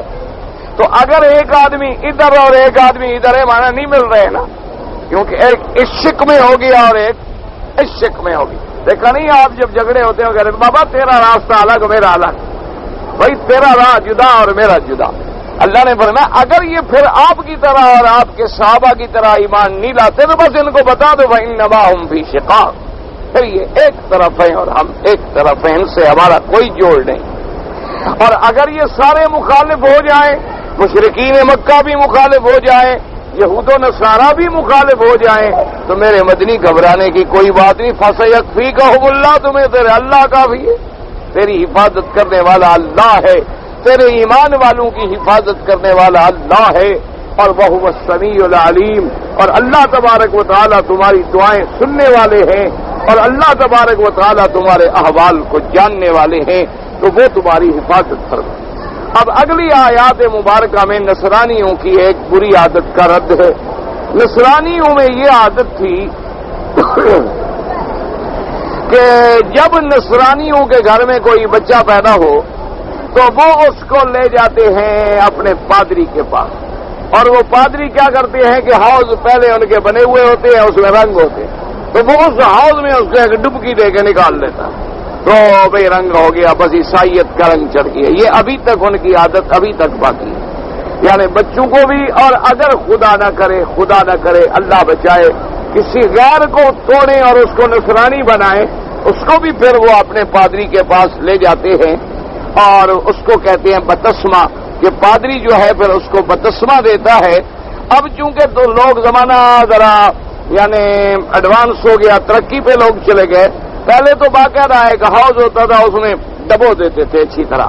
تو اگر ایک آدمی ادھر اور ایک آدمی ادھر ہے معنی نہیں مل رہے نا، کیونکہ ایک اس شق میں ہوگی اور ایک اس شق میں ہوگی۔ دیکھا نہیں آپ جب جھگڑے ہوتے ہو کہتے بابا تیرا راستہ الگ میرا الگ، بھائی تیرا راہ جدا اور میرا جدا۔ اللہ نے فرمایا اگر یہ پھر آپ کی طرح اور آپ کے صحابہ کی طرح ایمان نہیں لاتے تو بس ان کو بتا دو فإنما هم فی شقاق، پھر یہ ایک طرف ہیں اور ہم ایک طرف ہیں، ان سے ہمارا کوئی جوڑ نہیں۔ اور اگر یہ سارے مخالف ہو جائیں، مشرکین مکہ بھی مخالف ہو جائیں، یہود و نصارہ بھی مخالف ہو جائیں، تو میرے مدنی گھبرانے کی کوئی بات نہیں۔ فَسَيَكْفِيكَهُمُ اللَّهُ، تمہیں تیرے اللہ کافی ہے، تیری حفاظت کرنے والا اللہ ہے، تیرے ایمان والوں کی حفاظت کرنے والا اللہ ہے، اور وَهُوَ السَّمِيعُ الْعَلِيمُ، اور اللہ تبارک و تعالیٰ تمہاری دعائیں سننے والے ہیں، اور اللہ تبارک و تعالیٰ تمہارے احوال کو جاننے والے ہیں، تو وہ تمہاری حفاظت فرمائے۔ اب اگلی آیات مبارکہ میں نصرانیوں کی ایک بری عادت کا رد ہے۔ نصرانیوں میں یہ عادت تھی کہ جب نصرانیوں کے گھر میں کوئی بچہ پیدا ہو تو وہ اس کو لے جاتے ہیں اپنے پادری کے پاس، اور وہ پادری کیا کرتے ہیں کہ حوض پہلے ان کے بنے ہوئے ہوتے ہیں، اس میں رنگ ہوتے ہیں، تو وہ اس حوض میں اس کو ایک ڈبکی دے کے نکال لیتا ہے، تو بھئی رنگ ہو گیا، بس عیسائیت کا رنگ چڑھ گیا۔ یہ ابھی تک ان کی عادت ابھی تک باقی ہے، یعنی بچوں کو بھی، اور اگر خدا نہ کرے اللہ بچائے کسی غیر کو توڑیں اور اس کو نصرانی بنائیں، اس کو بھی پھر وہ اپنے پادری کے پاس لے جاتے ہیں اور اس کو کہتے ہیں بپتسمہ، کہ پادری جو ہے پھر اس کو بپتسمہ دیتا ہے۔ اب چونکہ تو لوگ زمانہ ذرا یعنی ایڈوانس ہو گیا، ترقی پہ لوگ چلے گئے، پہلے تو باقاعدہ ایک حوض ہوتا تھا، اس میں ڈبو دیتے تھے اچھی طرح،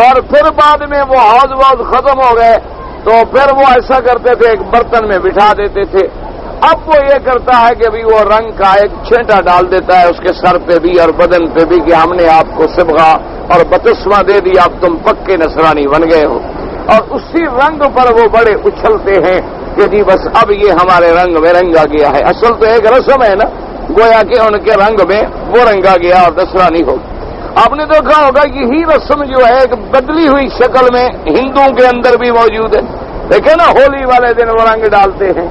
اور پھر بعد میں وہ حوض ختم ہو گئے تو پھر وہ ایسا کرتے تھے ایک برتن میں بٹھا دیتے تھے۔ اب وہ یہ کرتا ہے کہ بھی وہ رنگ کا ایک چھینٹا ڈال دیتا ہے اس کے سر پہ بھی اور بدن پہ بھی کہ ہم نے آپ کو صبغہ اور بپتسمہ دے دیا، اب تم پکے نصرانی بن گئے ہو، اور اسی رنگ پر وہ بڑے اچھلتے ہیں کہ جی بس اب یہ ہمارے رنگ میں رنگا گیا ہے۔ اصل تو ایک رسم ہے نا، گویا کہ ان کے رنگ میں وہ رنگا گیا اور نصرانی ہو۔ آپ نے دیکھا ہوگا یہی رسم جو ہے ایک بدلی ہوئی شکل میں ہندوؤں کے اندر بھی موجود ہے۔ دیکھیں نا، ہولی والے دن وہ رنگ ڈالتے ہیں،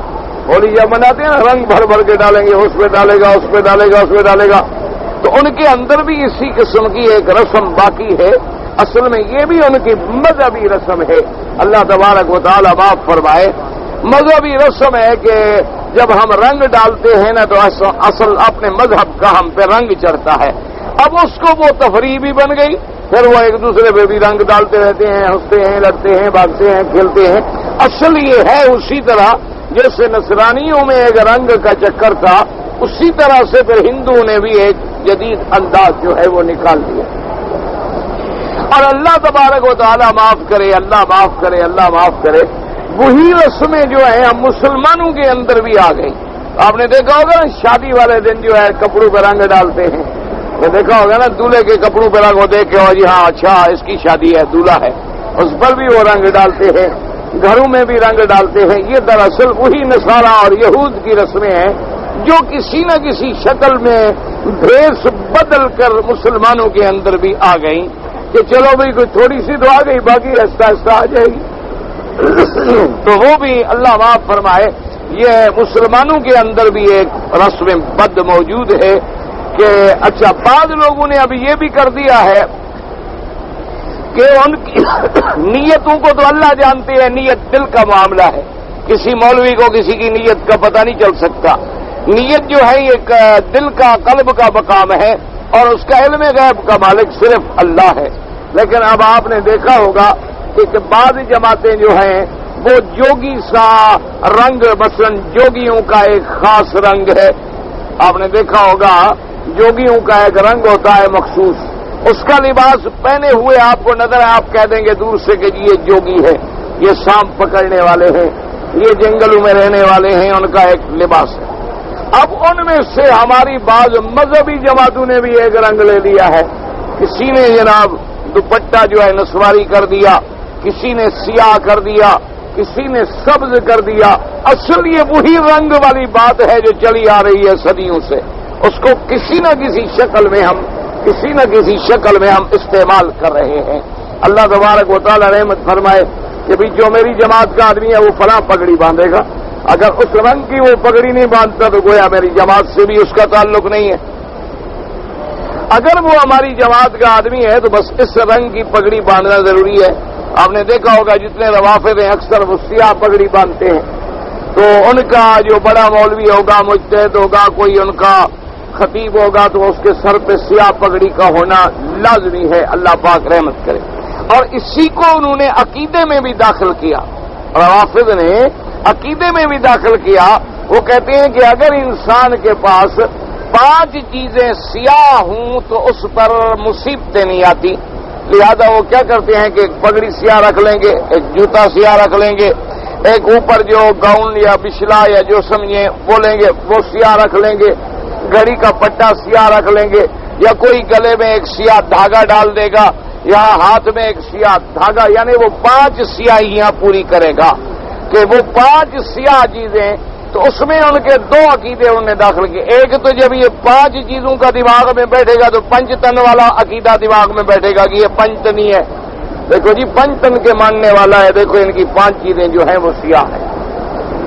ہولی جب مناتے ہیں نا، رنگ بھر کے ڈالیں گے، اس پہ ڈالے گا، اس پہ ڈالے گا، اس پہ ڈالے گا، تو ان کے اندر بھی اسی قسم کی ایک رسم باقی ہے۔ اصل میں یہ بھی ان کی مذہبی رسم ہے، اللہ تبارک و تعالیٰ معاف فرمائے۔ مذہبی رسم ہے کہ جب ہم رنگ ڈالتے ہیں نا تو اصل اپنے مذہب کا ہم پہ رنگ چڑھتا ہے۔ اب اس کو وہ تفریح بھی بن گئی، پھر وہ ایک دوسرے پہ بھی رنگ ڈالتے رہتے ہیں، ہنستے ہیں، لڑتے ہیں، بھاگتے ہیں، کھیلتے ہیں۔ اصل یہ ہے اسی طرح جیسے نصرانیوں میں ایک رنگ کا چکر تھا، اسی طرح سے پھر ہندوؤں نے بھی ایک جدید انداز جو ہے وہ نکال دیا، اور اللہ تبارک و تعالیٰ معاف کرے، اللہ معاف کرے، اللہ معاف کرے، وہی رسمیں جو ہیں ہم مسلمانوں کے اندر بھی آ گئی۔ آپ نے دیکھا ہوگا نا، شادی والے دن جو ہے کپڑوں پہ رنگ ڈالتے ہیں، یہ دیکھا ہوگا نا، دولہے کے کپڑوں پہ رنگ دیکھ کے جی ہاں اچھا اس کی شادی ہے، دولہا ہے، اس پر بھی وہ رنگ ڈالتے ہیں، گھروں میں بھی رنگ ڈالتے ہیں۔ یہ دراصل وہی نصارہ اور یہود کی رسمیں ہیں جو کسی نہ کسی شکل میں بھیس بدل کر مسلمانوں کے اندر بھی آ گئیں کہ چلو بھائی کوئی تھوڑی سی تو آ گئی، باقی آہستہ آہستہ آ جائے گی۔ تو وہ بھی اللہ معاف فرمائے، یہ مسلمانوں کے اندر بھی ایک رسم بد موجود ہے کہ اچھا بعض لوگوں نے ابھی یہ بھی کر دیا ہے کہ ان کی نیتوں کو تو اللہ جانتے ہیں، نیت دل کا معاملہ ہے، کسی مولوی کو کسی کی نیت کا پتہ نہیں چل سکتا۔ نیت جو ہے یہ دل کا، قلب کا مقام ہے، اور اس کا علم غیب کا مالک صرف اللہ ہے۔ لیکن اب آپ نے دیکھا ہوگا کہ بعض جماعتیں جو ہیں وہ جوگی سا رنگ، مثلا جوگیوں کا ایک خاص رنگ ہے، آپ نے دیکھا ہوگا جوگیوں کا ایک رنگ ہوتا ہے مخصوص، اس کا لباس پہنے ہوئے آپ کو نظر ہے، آپ کہہ دیں گے دور سے کہ جی یہ جوگی ہے، یہ سانپ پکڑنے والے ہیں، یہ جنگلوں میں رہنے والے ہیں، ان کا ایک لباس ہے۔ اب ان میں سے ہماری بعض مذہبی جماعتوں نے بھی ایک رنگ لے لیا ہے، کسی نے جناب دوپٹہ جو ہے نسواری کر دیا، کسی نے سیاہ کر دیا، کسی نے سبز کر دیا۔ اصل یہ وہی رنگ والی بات ہے جو چلی آ رہی ہے صدیوں سے، اس کو کسی نہ کسی شکل میں ہم استعمال کر رہے ہیں۔ اللہ تبارک و تعالی رحمت فرمائے کہ بھی جو میری جماعت کا آدمی ہے وہ فلاں پگڑی باندھے گا، اگر اس رنگ کی وہ پگڑی نہیں باندھتا تو گویا میری جماعت سے بھی اس کا تعلق نہیں ہے۔ اگر وہ ہماری جماعت کا آدمی ہے تو بس اس رنگ کی پگڑی باندھنا ضروری ہے۔ آپ نے دیکھا ہوگا جتنے روافض ہیں اکثر وہ سیاہ پگڑی باندھتے ہیں، تو ان کا جو بڑا مولوی ہوگا، مجتہد ہوگا، کوئی ان کا خطیب ہوگا تو اس کے سر پہ سیاہ پگڑی کا ہونا لازمی ہے، اللہ پاک رحمت کرے۔ اور اسی کو انہوں نے عقیدے میں بھی داخل کیا، روافض نے عقیدے میں بھی داخل کیا۔ وہ کہتے ہیں کہ اگر انسان کے پاس 5 چیزیں سیاہ ہوں تو اس پر مصیبتیں نہیں آتی، لہذا وہ کیا کرتے ہیں کہ ایک پگڑی سیاہ رکھ لیں گے، ایک جوتا سیاہ رکھ لیں گے، ایک اوپر جو گاؤن یا بچلا یا جو سمجھیں وہ لیں گے وہ سیاہ رکھ لیں گے، گھڑی کا پٹا سیاہ رکھ لیں گے، یا کوئی گلے میں ایک سیاہ دھاگا ڈال دے گا، یا ہاتھ میں ایک سیاہ دھاگا، یعنی وہ 5 سیاہیاں پوری کرے گا کہ وہ 5 سیاہ چیزیں۔ تو اس میں ان کے 2 عقیدے انہوں نے داخل کیے۔ ایک تو جب یہ 5 چیزوں کا دماغ میں بیٹھے گا تو 5 تن والا عقیدہ دماغ میں بیٹھے گا کہ یہ 5 تنی ہے، دیکھو جی 5 تن کے ماننے والا ہے، دیکھو ان کی 5 چیزیں جو ہیں وہ سیاہ ہیں۔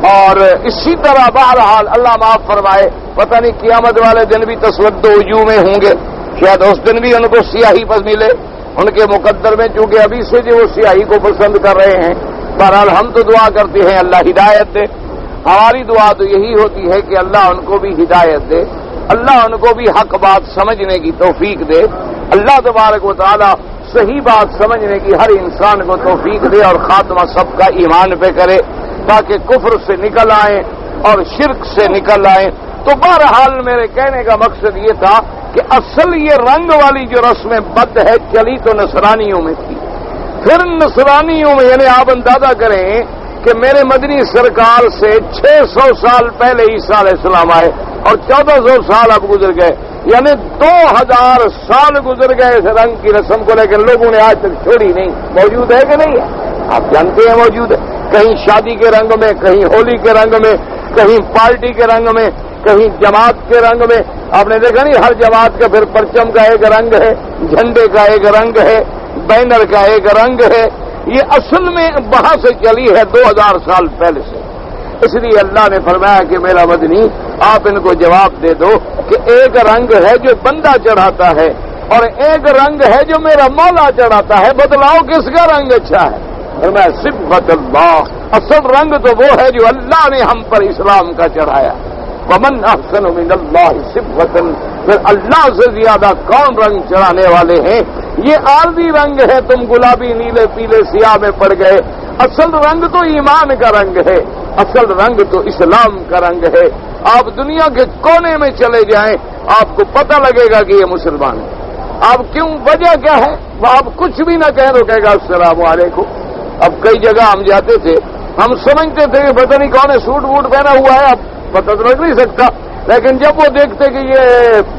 اور اسی طرح بہرحال اللہ معاف فرمائے، پتہ نہیں قیامت والے دن بھی تسود وجوہ میں ہوں گے، شاید اس دن بھی ان کو سیاہی پس ملے ان کے مقدر میں، چونکہ ابھی سے جو وہ سیاہی کو پسند کر رہے ہیں۔ بہرحال ہم تو دعا کرتے ہیں اللہ ہدایت دے، ہماری دعا تو یہی ہوتی ہے کہ اللہ ان کو بھی ہدایت دے، اللہ ان کو بھی حق بات سمجھنے کی توفیق دے، اللہ تبارک و تعالی صحیح بات سمجھنے کی ہر انسان کو توفیق دے اور خاتمہ سب کا ایمان پہ کرے، تاکہ کفر سے نکل آئیں اور شرک سے نکل آئیں۔ تو بہرحال میرے کہنے کا مقصد یہ تھا کہ اصل یہ رنگ والی جو رسم بد ہے چلی تو نصرانیوں میں تھی، پھر نصرانیوں میں، یعنی آپ اندازہ کریں کہ میرے مدنی سرکار سے 600 سال پہلے عیسیٰ علیہ السلام آئے اور 1400 سال اب گزر گئے، یعنی 2000 سال گزر گئے اس رنگ کی رسم کو، لیکن لوگوں نے آج تک چھوڑی نہیں۔ موجود ہے کہ نہیں ہے؟ آپ جانتے ہیں موجود ہے، کہیں شادی کے رنگ میں، کہیں ہولی کے رنگ میں، کہیں پارٹی کے رنگ میں، کہیں جماعت کے رنگ میں۔ آپ نے دیکھا نہیں ہر جماعت کا پھر پرچم کا ایک رنگ ہے، جھنڈے کا ایک رنگ ہے، بینر کا ایک رنگ ہے۔ یہ اصل میں وہاں سے چلی ہے 2000 سال پہلے سے۔ اس لیے اللہ نے فرمایا کہ میرا مدنی آپ ان کو جواب دے دو کہ ایک رنگ ہے جو بندہ چڑھاتا ہے اور ایک رنگ ہے جو میرا مولا چڑھاتا ہے، بتلاؤ کس کا رنگ اچھا ہے؟ فرمایا صبغۃ اللہ، اصل رنگ تو وہ ہے جو اللہ نے ہم پر اسلام کا چڑھایا۔ ومن احسن من اللہ صبغۃ، پھر اللہ سے زیادہ کون رنگ چڑھانے والے ہیں؟ یہ عارضی رنگ ہے، تم گلابی نیلے پیلے سیاہ میں پڑ گئے، اصل رنگ تو ایمان کا رنگ ہے، اصل رنگ تو اسلام کا رنگ ہے۔ آپ دنیا کے کونے میں چلے جائیں آپ کو پتہ لگے گا کہ یہ مسلمان ہے۔ آپ کیوں، وجہ کیا ہے؟ وہ آپ کچھ بھی نہ کہیں تو کہے گا السلام علیکم۔ اب کئی جگہ ہم جاتے تھے، ہم سمجھتے تھے کہ پتہ نہیں کون ہے سوٹ ووٹ پہنا ہوا ہے، اب پتہ تو لگ نہیں سکتا، لیکن جب وہ دیکھتے کہ یہ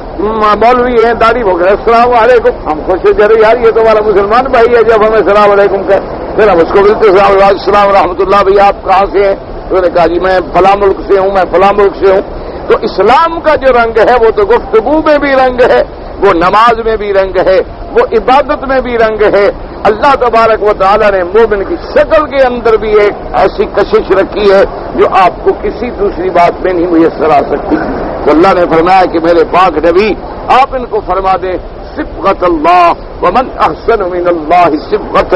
مولوی ہیں داڑھی ہو گئے السلام علیکم، ہم خوش ہو جائے یار یہ تو ہمارا مسلمان بھائی ہے، جب ہمیں السلام علیکم کہ پھر ہم اس کو ملتے السلام رحمۃ اللہ بھائی آپ کہاں سے ہیں؟ تو نے کہا جی میں فلاں ملک سے ہوں، میں فلاں ملک سے ہوں۔ تو اسلام کا جو رنگ ہے وہ تو گفتگو میں بھی رنگ ہے، وہ نماز میں بھی رنگ ہے، وہ عبادت میں بھی رنگ ہے۔ اللہ تبارک و تعالیٰ نے مومن کی شکل کے اندر بھی ایک ایسی کشش رکھی ہے جو آپ کو کسی دوسری بات میں نہیں میسر آ سکتی۔ تو اللہ نے فرمایا کہ میرے پاک نبی آپ ان کو فرما دیں صبغۃ اللہ ومن احسن من اللہ صبغۃ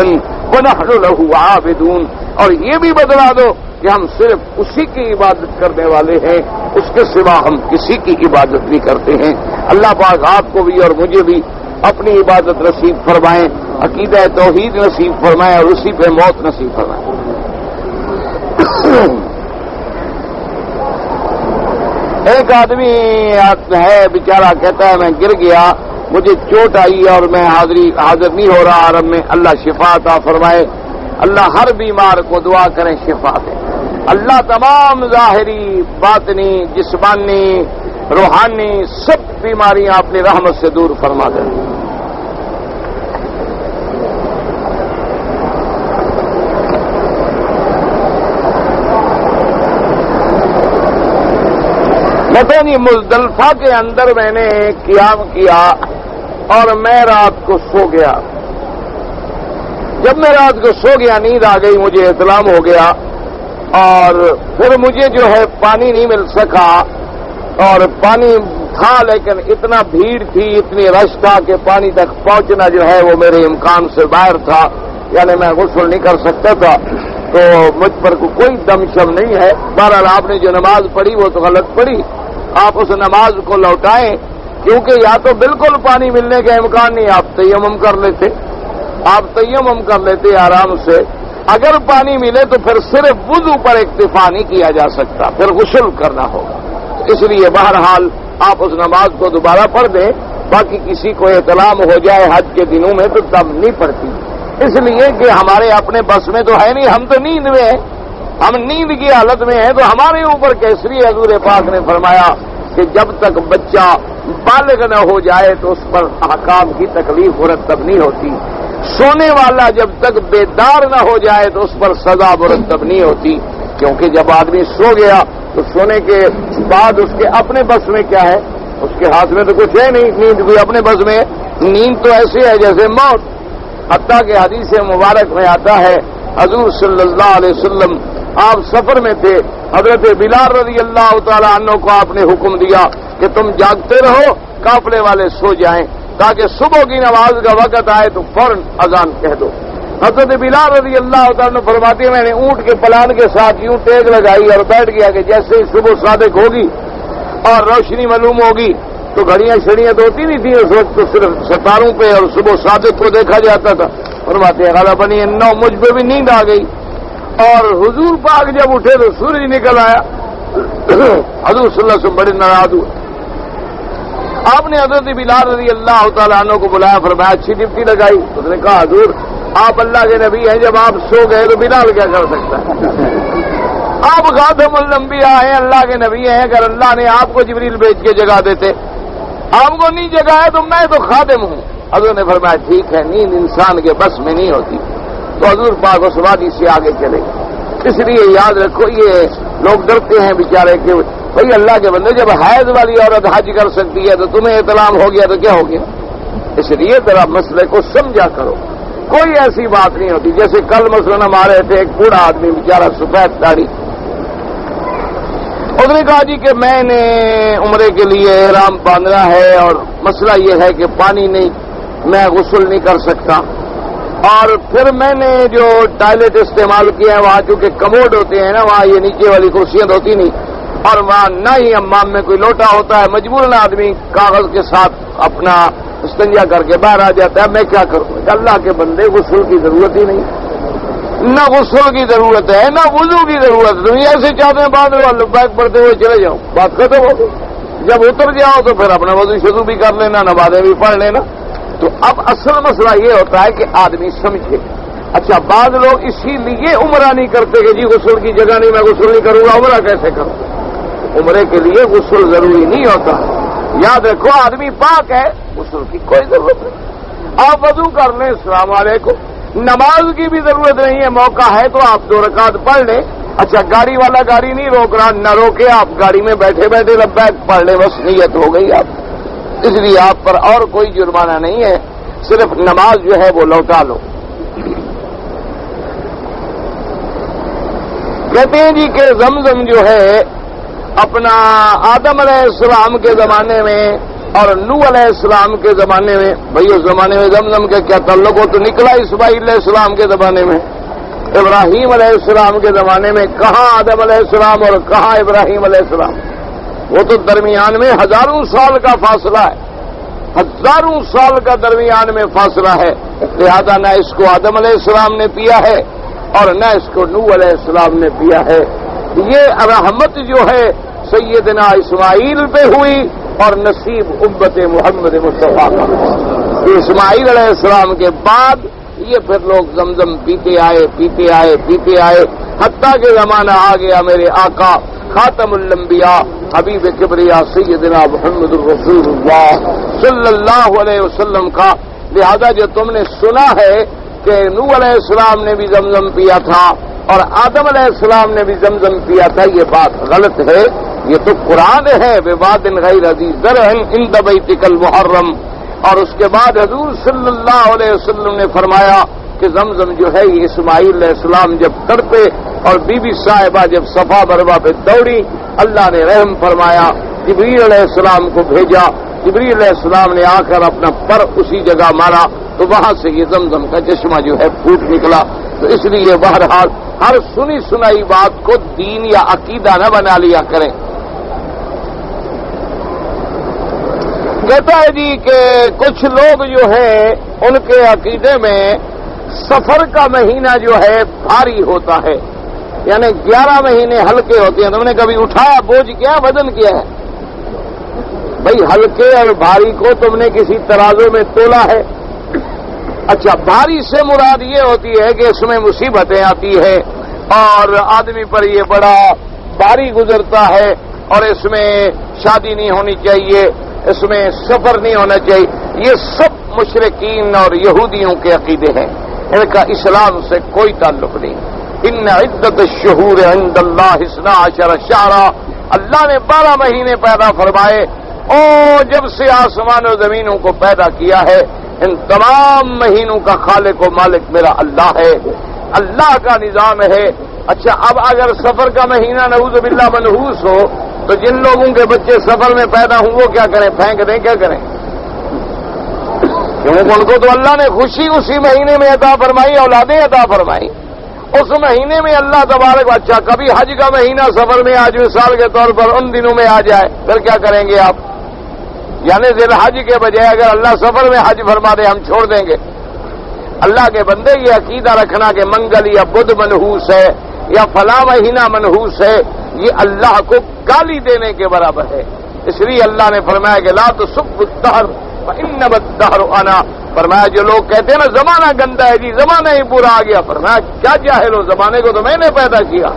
ونحن له عابدون، اور یہ بھی بتلا دو کہ ہم صرف اسی کی عبادت کرنے والے ہیں، اس کے سوا ہم کسی کی عبادت نہیں کرتے ہیں۔ اللہ پاک آپ کو بھی اور مجھے بھی اپنی عبادت نصیب فرمائیں، عقیدہ توحید نصیب فرمائیں اور اسی پہ موت نصیب فرمائیں۔ ایک آدمی ہے بیچارہ کہتا ہے میں گر گیا، مجھے چوٹ آئی اور میں حاضر نہیں ہو رہا عرب میں، اللہ شفا عطا فرمائے۔ اللہ ہر بیمار کو دعا کریں شفا دے، اللہ تمام ظاہری باطنی جسمانی روحانی سب بیماریاں اپنی رحمت سے دور فرما دیں۔ پتہ نہیں مزدلفہ کے اندر میں نے قیام کیا اور میں رات کو سو گیا۔ جب میں رات کو سو گیا نیند آ گئی، مجھے اطلاع ہو گیا اور پھر مجھے جو ہے پانی نہیں مل سکا، اور پانی تھا لیکن اتنا بھیڑ تھی، اتنی رش تھا کہ پانی تک پہنچنا جو ہے وہ میرے امکان سے باہر تھا، یعنی میں غسل نہیں کر سکتا تھا، تو مجھ پر کوئی دم شم نہیں ہے۔ بہرحال آپ نے جو نماز پڑھی وہ تو غلط پڑھی، آپ اس نماز کو لوٹائیں، کیونکہ یا تو بالکل پانی ملنے کا امکان نہیں، آپ تیمم کر لیتے، آرام سے۔ اگر پانی ملے تو پھر صرف وضو پر اکتفا نہیں کیا جا سکتا، پھر غسل کرنا ہوگا۔ اس لیے بہرحال آپ اس نماز کو دوبارہ پڑھ دیں، باقی کسی کو احتلام ہو جائے حج کے دنوں میں تو تب نہیں پڑتی، اس لیے کہ ہمارے اپنے بس میں تو ہے نہیں، ہم تو نیند میں ہیں، ہم نیند کی حالت میں ہیں، تو ہمارے اوپر کیسری حضور پاک نے فرمایا کہ جب تک بچہ بالغ نہ ہو جائے تو اس پر احکام کی تکلیف مرتب نہیں ہوتی، سونے والا جب تک بیدار نہ ہو جائے تو اس پر سزا مرتب نہیں ہوتی، کیونکہ جب آدمی سو گیا تو سونے کے بعد اس کے اپنے بس میں کیا ہے، اس کے ہاتھ میں تو کچھ ہے نہیں، نیند بھی اپنے بس میں، نیند تو ایسی ہے جیسے موت۔ حتیٰ کہ حدیث مبارک میں آتا ہے حضور صلی اللہ علیہ وسلم آپ سفر میں تھے، حضرت بلال رضی اللہ تعالی عنہ کو آپ نے حکم دیا کہ تم جاگتے رہو، قافلے والے سو جائیں، تاکہ صبح کی نماز کا وقت آئے تو فوراً اذان کہہ دو۔ حضرت بلال رضی اللہ تعالیٰ عنہ فرماتے ہیں میں نے اونٹ کے پلان کے ساتھ یوں ٹیک لگائی اور بیٹھ گیا کہ جیسے ہی صبح صادق ہوگی اور روشنی معلوم ہوگی، تو گھڑیاں شڑیاں تو ہوتی نہیں تھیں اس وقت، تو صرف ستاروں پہ اور صبح صادق کو دیکھا جاتا تھا۔ فرماتے ہیں غالباً نو مجھ پہ بھی نیند آ گئی، اور حضور پاک جب اٹھے تو سورج نکل آیا، حضور صلی اللہ علیہ وسلم بڑے ناراض ہوئے۔ آپ نے حضرت بلال رضی اللہ تعالیٰ عنہ کو بلایا، فرمایا اچھی ڈپٹی لگائی، اس نے کہا حضور آپ اللہ کے نبی ہیں، جب آپ سو گئے تو بلال کیا کر سکتا ہے؟ آپ خاتم الانبیاء ہیں، اللہ کے نبی ہیں، اگر اللہ نے آپ کو جبریل بھیج کے جگا دیتے، آپ کو نہیں جگایا تو میں تو خادم ہوں۔ حضور نے فرمایا ٹھیک ہے، نیند انسان کے بس میں نہیں ہوتی، تو حضور پاک اس وادی سے آگے چلے۔ اس لیے یاد رکھو، یہ لوگ ڈرتے ہیں بیچارے کہ بھئی اللہ کے بندے جب حیض والی عورت حج کر سکتی ہے تو تمہیں اطلاع ہو گیا تو کیا ہو گیا؟ اس لیے ذرا مسئلے کو سمجھا کرو، کوئی ایسی بات نہیں ہوتی۔ جیسے کل مثلاً ہمارے تھے ایک بوڑھا آدمی بیچارہ سفید داڑھی، اس نے کہا جی کہ میں نے عمرے کے لیے احرام باندھنا ہے اور مسئلہ یہ ہے کہ پانی نہیں، میں غسل نہیں کر سکتا، اور پھر میں نے جو ٹوائلٹ استعمال کیا ہے وہاں چونکہ کموڈ ہوتے ہیں نا، وہاں یہ نیچے والی کرسیاں ہوتی نہیں، اور وہاں نہ ہی حمام میں کوئی لوٹا ہوتا ہے، مجبوراً آدمی کاغذ کے ساتھ اپنا استنجا کر کے باہر آ جاتا ہے، میں کیا کروں؟ اللہ کے بندے غسل کی ضرورت ہی نہیں، نہ غسل کی ضرورت ہے نہ وضو کی ضرورت ہے، تم ایسے چاہتے ہیں بعد میں بیک پڑتے ہوئے چلے جاؤ، بات ختم ہو گئی۔ جب اتر جاؤ تو پھر اپنا وضو شروع بھی کر لینا، نمازیں بھی پڑھ لینا۔ تو اب اصل مسئلہ یہ ہوتا ہے کہ آدمی سمجھے۔ اچھا بعض لوگ اسی لیے عمرہ نہیں کرتے کہ جی غسل کی جگہ نہیں، میں غسل نہیں کروں گا، عمرہ کیسے کروں؟ عمرے کے لیے غسل ضروری نہیں ہوتا، یاد رکھو آدمی پاک ہے، غسل کی کوئی ضرورت نہیں، آپ وضو کر لیں، السلام علیکم، نماز کی بھی ضرورت نہیں ہے، موقع ہے تو آپ 2 رکعت پڑھ لیں۔ اچھا گاڑی والا گاڑی نہیں روک رہا، نہ روکے، آپ گاڑی میں بیٹھے بیٹھے لبیک پڑھ لیں، بس نیت ہو گئی آپ، اس لیے آپ پر اور کوئی جرمانہ نہیں ہے، صرف نماز جو ہے وہ لوٹا لو۔ کہتے ہیں جی کہ زمزم جو ہے اپنا آدم علیہ السلام کے زمانے میں اور نوح علیہ السلام کے زمانے میں، بھئی اس زمانے میں زمزم کا کیا تعلق ہو؟ تو نکلا اسماعیل علیہ السلام کے زمانے میں، ابراہیم علیہ السلام کے زمانے میں، کہاں آدم علیہ السلام اور کہاں ابراہیم علیہ السلام؟ وہ تو درمیان میں ہزاروں سال کا فاصلہ ہے، ہزاروں سال کا درمیان میں فاصلہ ہے، لہذا نہ اس کو آدم علیہ السلام نے پیا ہے اور نہ اس کو نوح علیہ السلام نے پیا ہے۔ یہ رحمت جو ہے سیدنا اسماعیل پہ ہوئی اور نصیب امت محمد مصطفیٰ کا۔ اسماعیل علیہ السلام کے بعد یہ پھر لوگ زمزم پیتے آئے، حتیٰ کہ زمانہ آ گیا میرے آقا خاتم الانبیاء حبیب کبریا سیدنا محمد الرسول اللہ صلی اللہ علیہ وسلم کا۔ لہذا جو تم نے سنا ہے کہ نوح علیہ السلام نے بھی زمزم پیا تھا اور آدم علیہ السلام نے بھی زمزم پیا تھا، یہ بات غلط ہے، یہ تو قرآن ہے، بواد غیر ذی زرع عند بیتک المحرم۔ اور اس کے بعد حضور صلی اللہ علیہ وسلم نے فرمایا کہ زمزم جو ہے یہ اسماعیل علیہ السلام جب تڑپے اور بی بی صاحبہ جب صفا مروا پہ دوڑی، اللہ نے رحم فرمایا، جبریل علیہ السلام کو بھیجا، جبریل علیہ السلام نے آ کر اپنا پر اسی جگہ مارا تو وہاں سے یہ زمزم کا چشمہ جو ہے پھوٹ نکلا۔ تو اس لیے بہرحال ہر سنی سنائی بات کو دین یا عقیدہ نہ بنا لیا کریں۔ کہتا ہے جی کہ کچھ لوگ جو ہے ان کے عقیدے میں سفر کا مہینہ جو ہے بھاری ہوتا ہے، یعنی 11 مہینے ہلکے ہوتے ہیں. تم نے کبھی اٹھایا بوجھ کیا وزن کیا ہے؟ بھائی ہلکے اور بھاری کو تم نے کسی ترازو میں تولا ہے؟ اچھا، بھاری سے مراد یہ ہوتی ہے کہ اس میں مصیبتیں آتی ہے اور آدمی پر یہ بڑا بھاری گزرتا ہے، اور اس میں شادی نہیں ہونی چاہیے، اس میں سفر نہیں ہونا چاہیے. یہ سب مشرکین اور یہودیوں کے عقیدے ہیں، ان کا اسلام سے کوئی تعلق نہیں. ان عدت الشہور عند اللہ 12 شہرا، اللہ نے 12 مہینے پیدا فرمائے، اور جب سے آسمان و زمینوں کو پیدا کیا ہے ان تمام مہینوں کا خالق و مالک میرا اللہ ہے، اللہ کا نظام ہے. اچھا، اب اگر سفر کا مہینہ نعوذ باللہ منحوس ہو تو جن لوگوں کے بچے سفر میں پیدا ہوں وہ کیا کریں؟ پھینک دیں؟ کیا کریں؟ کیونکہ ان کو تو اللہ نے خوشی اسی مہینے میں عطا فرمائی، اولادیں عطا فرمائی اس مہینے میں. اللہ تبارک. اچھا، کبھی حج کا مہینہ سفر میں آج مثال کے طور پر ان دنوں میں آ جائے پھر کیا کریں گے آپ؟ یعنی ذی الحج کے بجائے اگر اللہ سفر میں حج فرما دے ہم چھوڑ دیں گے؟ اللہ کے بندے یہ عقیدہ رکھنا کہ منگل یا بدھ منحوس ہے یا فلاں مہینہ منحوس ہے، یہ اللہ کو گالی دینے کے برابر ہے. اس لیے اللہ نے فرمایا کہ لا تسبوا الدہر فإنما الدہر انا. فرمایا جو لوگ کہتے ہیں نا زمانہ گندا ہے جی، زمانہ ہی برا آ گیا، فرمایا کیا جاہل ہو، زمانے کو تو میں نے پیدا کیا،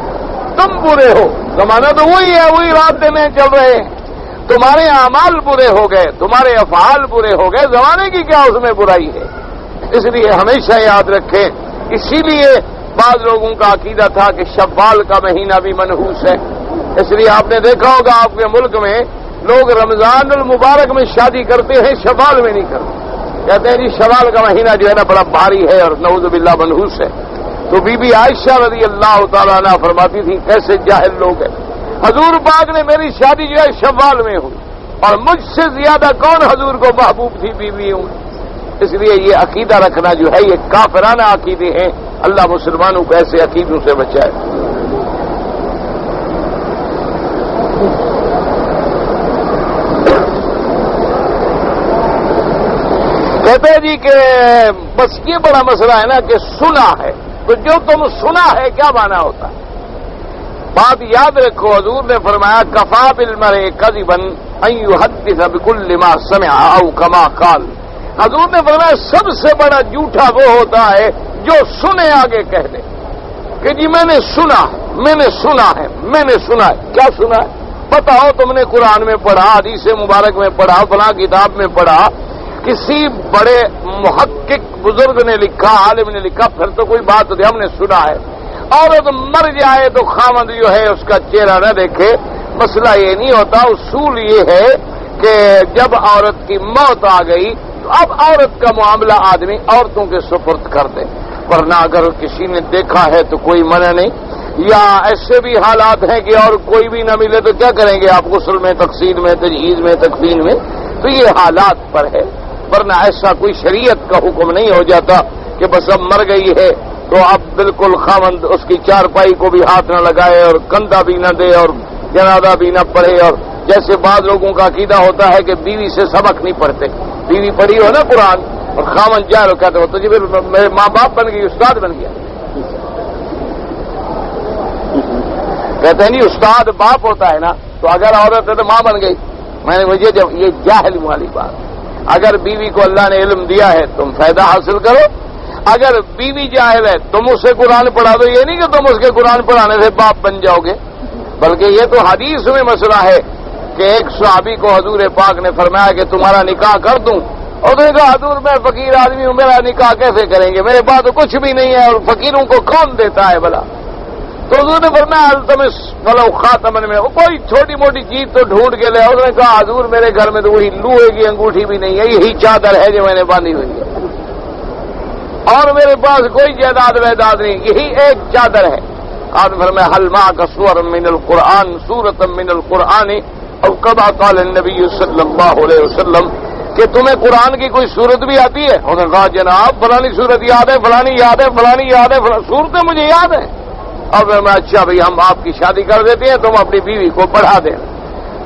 تم برے ہو. زمانہ تو وہی ہے، وہی رات دن چل رہے ہیں. تمہارے اعمال برے ہو گئے، تمہارے افعال برے ہو گئے، زمانے کی کیا اس میں برائی ہے؟ اس لیے ہمیشہ یاد رکھیں. اسی لیے بعض لوگوں کا عقیدہ تھا کہ شوال کا مہینہ بھی منحوس ہے. اس لیے آپ نے دیکھا ہوگا آپ کے ملک میں لوگ رمضان المبارک میں شادی کرتے ہیں، شوال میں نہیں کرتے. کہتے ہیں جی شوال کا مہینہ جو ہے نا بڑا بھاری ہے اور نعوذ باللہ منحوس ہے. تو بی بی عائشہ رضی اللہ تعالیٰ عنہ فرماتی تھی کیسے جاہل لوگ ہیں، حضور پاک نے میری شادی جو ہے شوال میں ہوئی اور مجھ سے زیادہ کون حضور کو محبوب تھی بیوی ہوں. اس لیے یہ عقیدہ رکھنا جو ہے یہ کافرانہ عقیدے ہیں. اللہ مسلمانوں کو ایسے عقیدوں سے بچائے. کہتے ہیں جی کہ بس یہ بڑا مسئلہ ہے نا کہ سنا ہے، تو جو تم سنا ہے کیا معنی ہوتا ہے؟ بات یاد رکھو، حضور نے فرمایا کفا بالمرء کذبا ان یحدث بکل ما سمع او کما قال. حضور نے فرمایا سب سے بڑا جھوٹا وہ ہوتا ہے جو سنے آگے کہہ دے کہ جی میں نے سنا ہے، میں نے سنا ہے، میں نے سنا ہے. کیا سنا ہے؟ بتاؤ. تم نے قرآن میں پڑھا، حدیث مبارک میں پڑھا، فلاں کتاب میں پڑھا، کسی بڑے محقق بزرگ نے لکھا، عالم نے لکھا، پھر تو کوئی بات نہیں. ہم نے سنا ہے. عورت مر جائے تو خاوند جو ہے اس کا چہرہ نہ دیکھے. مسئلہ یہ نہیں ہوتا. اصول یہ ہے کہ جب عورت کی موت آ گئی تو اب عورت کا معاملہ آدمی عورتوں کے سپرد کر دے، ورنہ اگر کسی نے دیکھا ہے تو کوئی منع نہیں. یا ایسے بھی حالات ہیں کہ اور کوئی بھی نہ ملے تو کیا کریں گے آپ؟ غسل میں، تقسیم میں، تجہیز میں، تکفین میں. تو یہ حالات پر ہے، ورنہ ایسا کوئی شریعت کا حکم نہیں ہو جاتا کہ بس اب مر گئی ہے تو اب بالکل خاوند اس کی چارپائی کو بھی ہاتھ نہ لگائے اور کندھا بھی نہ دے اور جنازہ بھی نہ پڑھے. اور جیسے بعض لوگوں کا عقیدہ ہوتا ہے کہ بیوی سے سبق نہیں پڑھتے. بیوی پڑھی ہو نا قرآن اور خاوند جائے کہتے ہو تو جی پھر میرے ماں باپ بن گئی، استاد بن گیا. کہتے ہیں نہیں استاد باپ ہوتا ہے نا، تو اگر عورت ہے تو ماں بن گئی. میں نے مجھے جب یہ جاہل والی بات، اگر بیوی کو اللہ نے علم دیا ہے تم فائدہ حاصل کرو. اگر بیوی جاہل ہے تم اس سے قرآن پڑھا دو. یہ نہیں کہ تم اس کے قرآن پڑھانے سے باپ بن جاؤ گے، بلکہ یہ تو حدیث میں مسئلہ ہے کہ ایک صحابی کو حضور پاک نے فرمایا کہ تمہارا نکاح کر دوں، اور اس نے کہا حضور میں فقیر آدمی ہوں، میرا نکاح کیسے کریں گے، میرے پاس تو کچھ بھی نہیں ہے اور فقیروں کو کون دیتا ہے بھلا. تو حضور نے فرمایا التمس ولو خاتمن میں، کوئی چھوٹی موٹی چیز تو ڈھونڈ کے لے. اس نے کہا حضور میرے گھر میں تو وہی لوہے کی انگوٹھی بھی نہیں ہے، یہی چادر ہے جو میں نے باندھی ہوئی ہے، اور میرے پاس کوئی جائیداد ویداد نہیں، یہی ایک چادر ہے. آپ نے فرمایا حل معک سور من القرآن سورۃ من القرآن او کما قال النبی صلی اللہ علیہ وسلم، کہ تمہیں قرآن کی کوئی صورت بھی آتی ہے؟ انہوں نے کہا جناب فلانی صورت یاد ہے، فلانی یاد ہے، فلانی یاد ہے، صورتیں مجھے یاد ہیں. اب میں اچھا بھائی ہم آپ کی شادی کر دیتے ہیں، تم اپنی بیوی کو پڑھا دیں.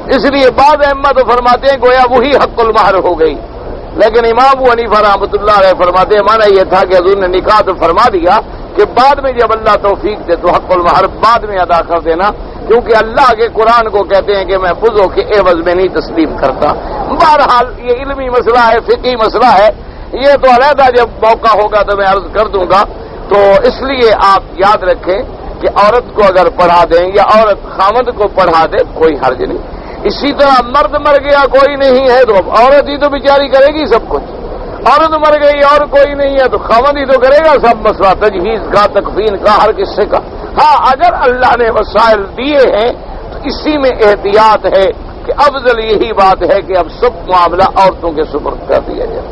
اس لیے بعض ائمہ تو فرماتے ہیں گویا وہی حق المہر ہو گئی، لیکن امام ابو حنیفہ رحمۃ اللہ علیہ فرماتے ہیں مانا یہ تھا کہ حضور نے نکاح تو فرما دیا کہ بعد میں جب اللہ توفیق دے تو حق المہر بعد میں ادا کر دینا، کیونکہ اللہ کے قرآن کو کہتے ہیں کہ میں بزوں کے عوض میں نہیں تسلیم کرتا۔ بہرحال یہ علمی مسئلہ ہے، فقہی مسئلہ ہے، یہ تو علیحدہ جب موقع ہوگا تو میں عرض کر دوں گا۔ تو اس لیے آپ یاد رکھیں کہ عورت کو اگر پڑھا دیں یا عورت خامد کو پڑھا دے کوئی حرج نہیں۔ اسی طرح مرد مر گیا کوئی نہیں ہے تو اب عورت ہی تو بیچاری کرے گی سب کچھ، عورت مر گئی اور کوئی نہیں ہے تو خامد ہی تو کرے گا سب مسئلہ، تجہیز کا، تکفین کا، ہر قصے کا۔ ہاں اگر اللہ نے وسائل دیے ہیں تو اسی میں احتیاط ہے کہ افضل یہی بات ہے کہ اب سب معاملہ عورتوں کے سپرد کر دیا جائے۔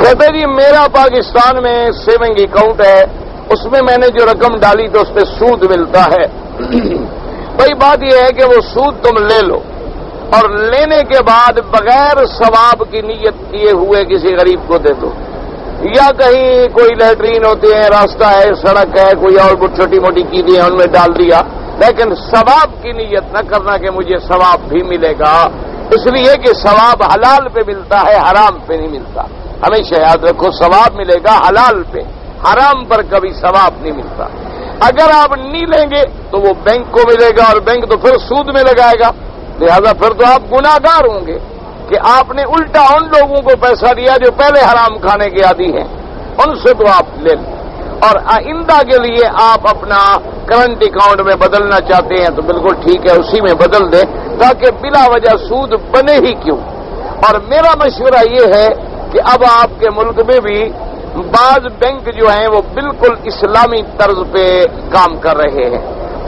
کہتے جی میرا پاکستان میں سیونگ اکاؤنٹ ہے، اس میں نے جو رقم ڈالی تو اس پہ سود ملتا ہے۔ بھائی بات یہ ہے کہ وہ سود تم لے لو اور لینے کے بعد بغیر ثواب کی نیت کیے ہوئے کسی غریب کو دے دو، یا کہیں کوئی لیٹرین ہوتے ہیں، راستہ ہے، سڑک ہے، کوئی اور چھوٹی موٹی چیزیں ہیں ان میں ڈال دیا، لیکن ثواب کی نیت نہ کرنا کہ مجھے ثواب بھی ملے گا، اس لیے کہ ثواب حلال پہ ملتا ہے، حرام پہ نہیں ملتا۔ ہمیشہ یاد رکھو ثواب ملے گا حلال پہ، حرام پر کبھی ثواب نہیں ملتا۔ اگر آپ نہیں لیں گے تو وہ بینک کو ملے گا اور بینک تو پھر سود میں لگائے گا، لہذا پھر تو آپ گناہگار ہوں گے کہ آپ نے الٹا ان لوگوں کو پیسہ دیا جو پہلے حرام کھانے کے عادی ہیں، ان سے تو آپ لے لیں۔ اور آئندہ کے لیے آپ اپنا کرنٹ اکاؤنٹ میں بدلنا چاہتے ہیں تو بالکل ٹھیک ہے، اسی میں بدل دیں تاکہ بلا وجہ سود بنے ہی کیوں۔ اور میرا مشورہ یہ ہے کہ اب آپ کے ملک میں بھی بعض بینک جو ہیں وہ بالکل اسلامی طرز پہ کام کر رہے ہیں،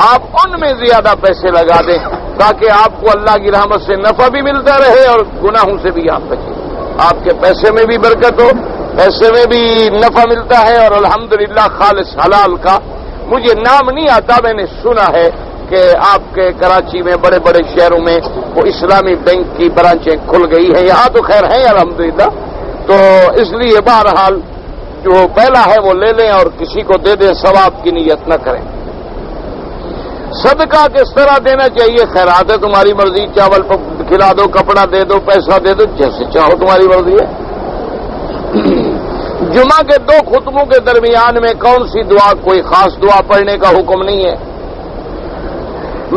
آپ ان میں زیادہ پیسے لگا دیں تاکہ آپ کو اللہ کی رحمت سے نفع بھی ملتا رہے اور گناہوں سے بھی آپ بچیں، آپ کے پیسے میں بھی برکت ہو، پیسے میں بھی نفع ملتا ہے، اور الحمدللہ خالص حلال کا۔ مجھے نام نہیں آتا، میں نے سنا ہے کہ آپ کے کراچی میں بڑے بڑے شہروں میں وہ اسلامی بینک کی برانچیں کھل گئی ہیں، یہاں تو خیر ہیں الحمدللہ۔ تو اس لیے بہرحال جو پہلا ہے وہ لے لیں اور کسی کو دے دیں، ثواب کی نیت نہ کریں۔ صدقہ کس طرح دینا چاہیے؟ خیرات ہے تمہاری مرضی، چاول کھلا دو، کپڑا دے دو، پیسہ دے دو، جیسے چاہو تمہاری مرضی ہے۔ جمعہ کے 2 خطبوں کے درمیان میں کون سی دعا، کوئی خاص دعا پڑھنے کا حکم نہیں ہے۔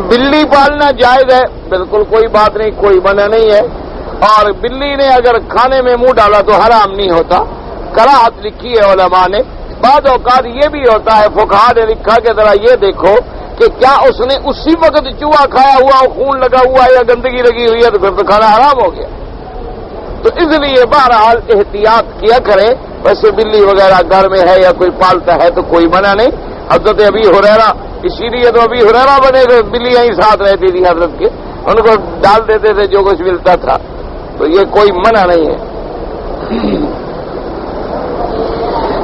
بلی پالنا جائز ہے، بالکل کوئی بات نہیں، کوئی منع نہیں ہے، اور بلی نے اگر کھانے میں منہ ڈالا تو حرام نہیں ہوتا، کراہت لکھی ہے علماء نے۔ بعض اوقات یہ بھی ہوتا ہے، فقہا نے لکھا کہ ذرا یہ دیکھو کہ کیا اس نے اسی وقت چوہا کھایا ہوا، خون لگا ہوا ہے یا گندگی لگی ہوئی ہے، تو پھر تو کھانا حرام ہو گیا۔ تو اس لیے بہرحال احتیاط کیا کریں۔ ویسے بلی وغیرہ گھر میں ہے یا کوئی پالتا ہے تو کوئی منع نہیں۔ حضرت ابی ہریرہ، اسی لیے تو ابی ہریرہ بنے گئے، بلیاں ہی ساتھ رہتی تھی حضرت کے، ان کو ڈال دیتے تھے جو کچھ ملتا تھا، تو یہ کوئی منع نہیں ہے۔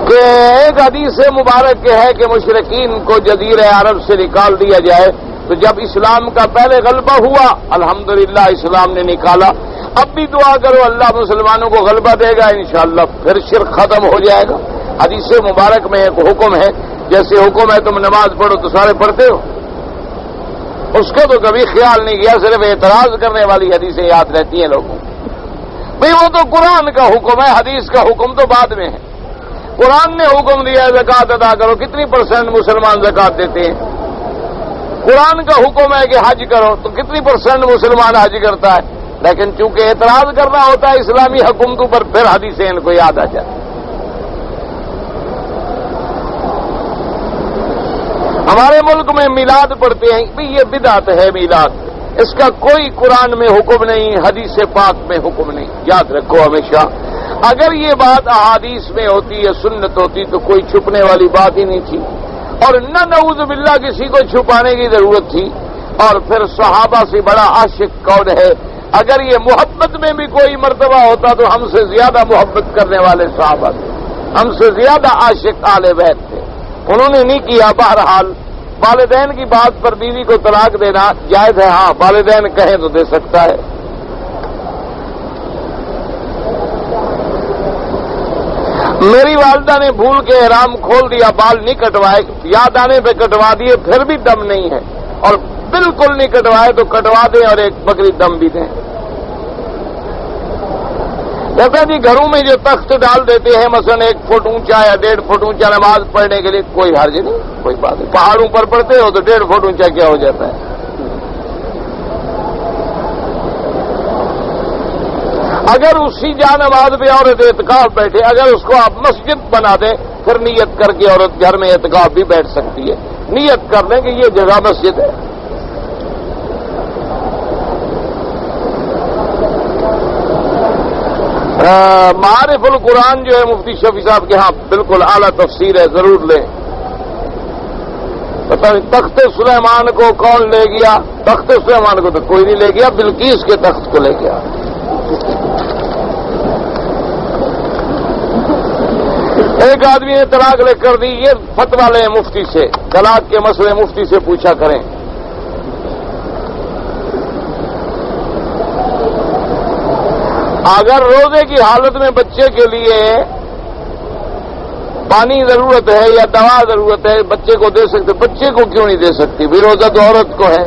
کہ ایک حدیث مبارک ہے کہ مشرکین کو جزیرہ عرب سے نکال دیا جائے، تو جب اسلام کا پہلے غلبہ ہوا الحمدللہ اسلام نے نکالا، اب بھی دعا کرو اللہ مسلمانوں کو غلبہ دے گا انشاءاللہ، پھر شرک ختم ہو جائے گا۔ حدیث مبارک میں ایک حکم ہے، جیسے حکم ہے تم نماز پڑھو تو سارے پڑھتے ہو، اس کو تو کبھی خیال نہیں کیا، صرف اعتراض کرنے والی حدیثیں یاد رہتی ہیں لوگوں۔ بھئی وہ تو قرآن کا حکم ہے، حدیث کا حکم تو بعد میں ہے۔ قرآن نے حکم دیا ہے زکوٰۃ ادا کرو، کتنی % مسلمان زکوٰۃ دیتے ہیں؟ قرآن کا حکم ہے کہ حج کرو، تو کتنی % مسلمان حج کرتا ہے؟ لیکن چونکہ اعتراض کرنا ہوتا ہے اسلامی حکومتوں پر، پھر حدیثیں ان کو یاد آ جاتی۔ ہمارے ملک میں میلاد پڑھتے ہیں، بھئی یہ بدعت ہے میلاد، اس کا کوئی قرآن میں حکم نہیں، حدیث پاک میں حکم نہیں، یاد رکھو ہمیشہ۔ اگر یہ بات احادیث میں ہوتی یا سنت ہوتی تو کوئی چھپنے والی بات ہی نہیں تھی، اور نہ نعوذ باللہ کسی کو چھپانے کی ضرورت تھی۔ اور پھر صحابہ سے بڑا عاشق کون ہے؟ اگر یہ محبت میں بھی کوئی مرتبہ ہوتا تو ہم سے زیادہ محبت کرنے والے صحابہ تھے، ہم سے زیادہ عاشق آل بیت تھے، انہوں نے نہیں کیا۔ بہرحال والدین کی بات پر بیوی کو طلاق دینا جائز ہے، ہاں والدین کہیں تو دے سکتا ہے۔ میری والدہ نے بھول کے احرام کھول دیا، بال نہیں کٹوائے، یاد آنے پہ کٹوا دیے، پھر بھی دم نہیں ہے، اور بالکل نہیں کٹوائے تو کٹوا دیں اور ایک بکری دم بھی دیں۔ جیسا جی گھروں میں جو تخت ڈال دیتے ہیں مثلا 1 فٹ اونچا یا 1.5 فٹ اونچا نماز پڑھنے کے لیے، کوئی حرج نہیں، کوئی بات نہیں۔ پہاڑوں پر پڑھتے ہو تو 1.5 فٹ اونچا کیا ہو جاتا ہے۔ اگر اسی جا نماز پہ عورت اعتکاف بیٹھے، اگر اس کو آپ مسجد بنا دیں، پھر نیت کر کے عورت گھر میں اعتکاف بھی بیٹھ سکتی ہے۔ نیت کر لیں کہ یہ جگہ مسجد ہے۔ معارف القرآن جو ہے مفتی شفیع صاحب کے ہاں بالکل اعلیٰ تفسیر ہے، ضرور لیں۔ پتہ نہیں تخت سلیمان کو کون لے گیا؟ تخت سلیمان کو تو کوئی نہیں لے گیا، بلقیس کے تخت کو لے گیا۔ ایک آدمی نے طلاق لے کر دی، یہ فتویٰ لیں مفتی سے، طلاق کے مسئلے مفتی سے پوچھا کریں۔ اگر روزے کی حالت میں بچے کے لیے پانی ضرورت ہے یا دوا ضرورت ہے، بچے کو دے سکتے، بچے کو کیوں نہیں دے سکتی؟ بھی روزہ تو عورت کو ہے،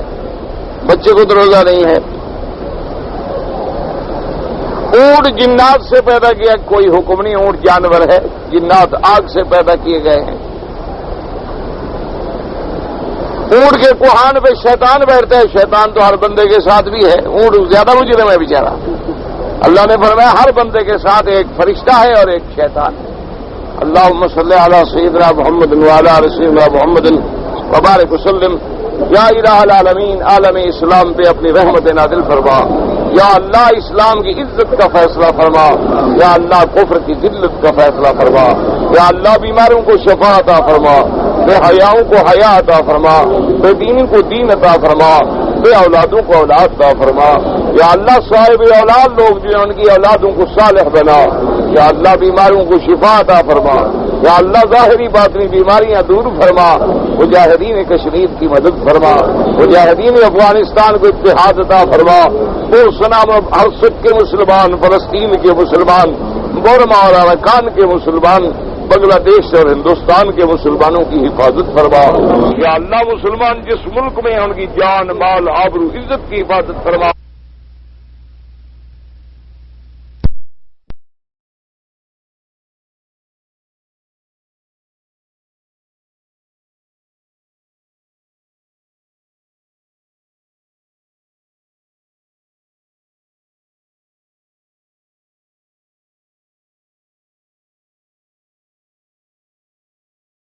بچے کو تو روزہ نہیں ہے۔ اونٹ جنات سے پیدا کیا، کوئی حکم نہیں، اونٹ جانور ہے، جنات آگ سے پیدا کیے گئے ہیں۔ اونٹ کے کوہان پہ شیطان بیٹھتا ہے، شیطان تو ہر بندے کے ساتھ بھی ہے، اونٹ زیادہ مجرم ہے بیچارہ۔ اللہ نے فرمایا ہر بندے کے ساتھ ایک فرشتہ ہے اور ایک شیطان ہے۔ اللہم صلی علی سیدنا محمد وعلی آل سیدنا محمد وبارک وسلم۔ یا الہ العالمین، عالم اسلام پہ اپنی رحمت نازل فرما۔ یا اللہ اسلام کی عزت کا فیصلہ فرما۔ یا اللہ کفر کی ذلت کا فیصلہ فرما۔ یا اللہ بیماروں کو شفا عطا فرما، بے حیاؤں کو حیا عطا فرما، بے دینی کو دین عطا فرما، بے اولادوں کو اولاد عطا فرما۔ یا اللہ صاحب اولاد لوگ جو ہیں ان کی اولادوں کو صالح بنا۔ یا اللہ بیماروں کو شفا عطا فرما۔ یا اللہ ظاہری باطنی بیماریاں دور فرما۔ مجاہدین کشمیر کی مدد فرما، مجاہدین افغانستان کو اتحاد عطا فرما، اور سنام ہر سکھ کے مسلمان، فلسطین کے مسلمان، برما اور اراکان کے مسلمان، بنگلہ دیش اور ہندوستان کے مسلمانوں کی حفاظت فرما۔ یا اللہ مسلمان جس ملک میں ان کی جان مال آبرو عزت کی حفاظت فرما۔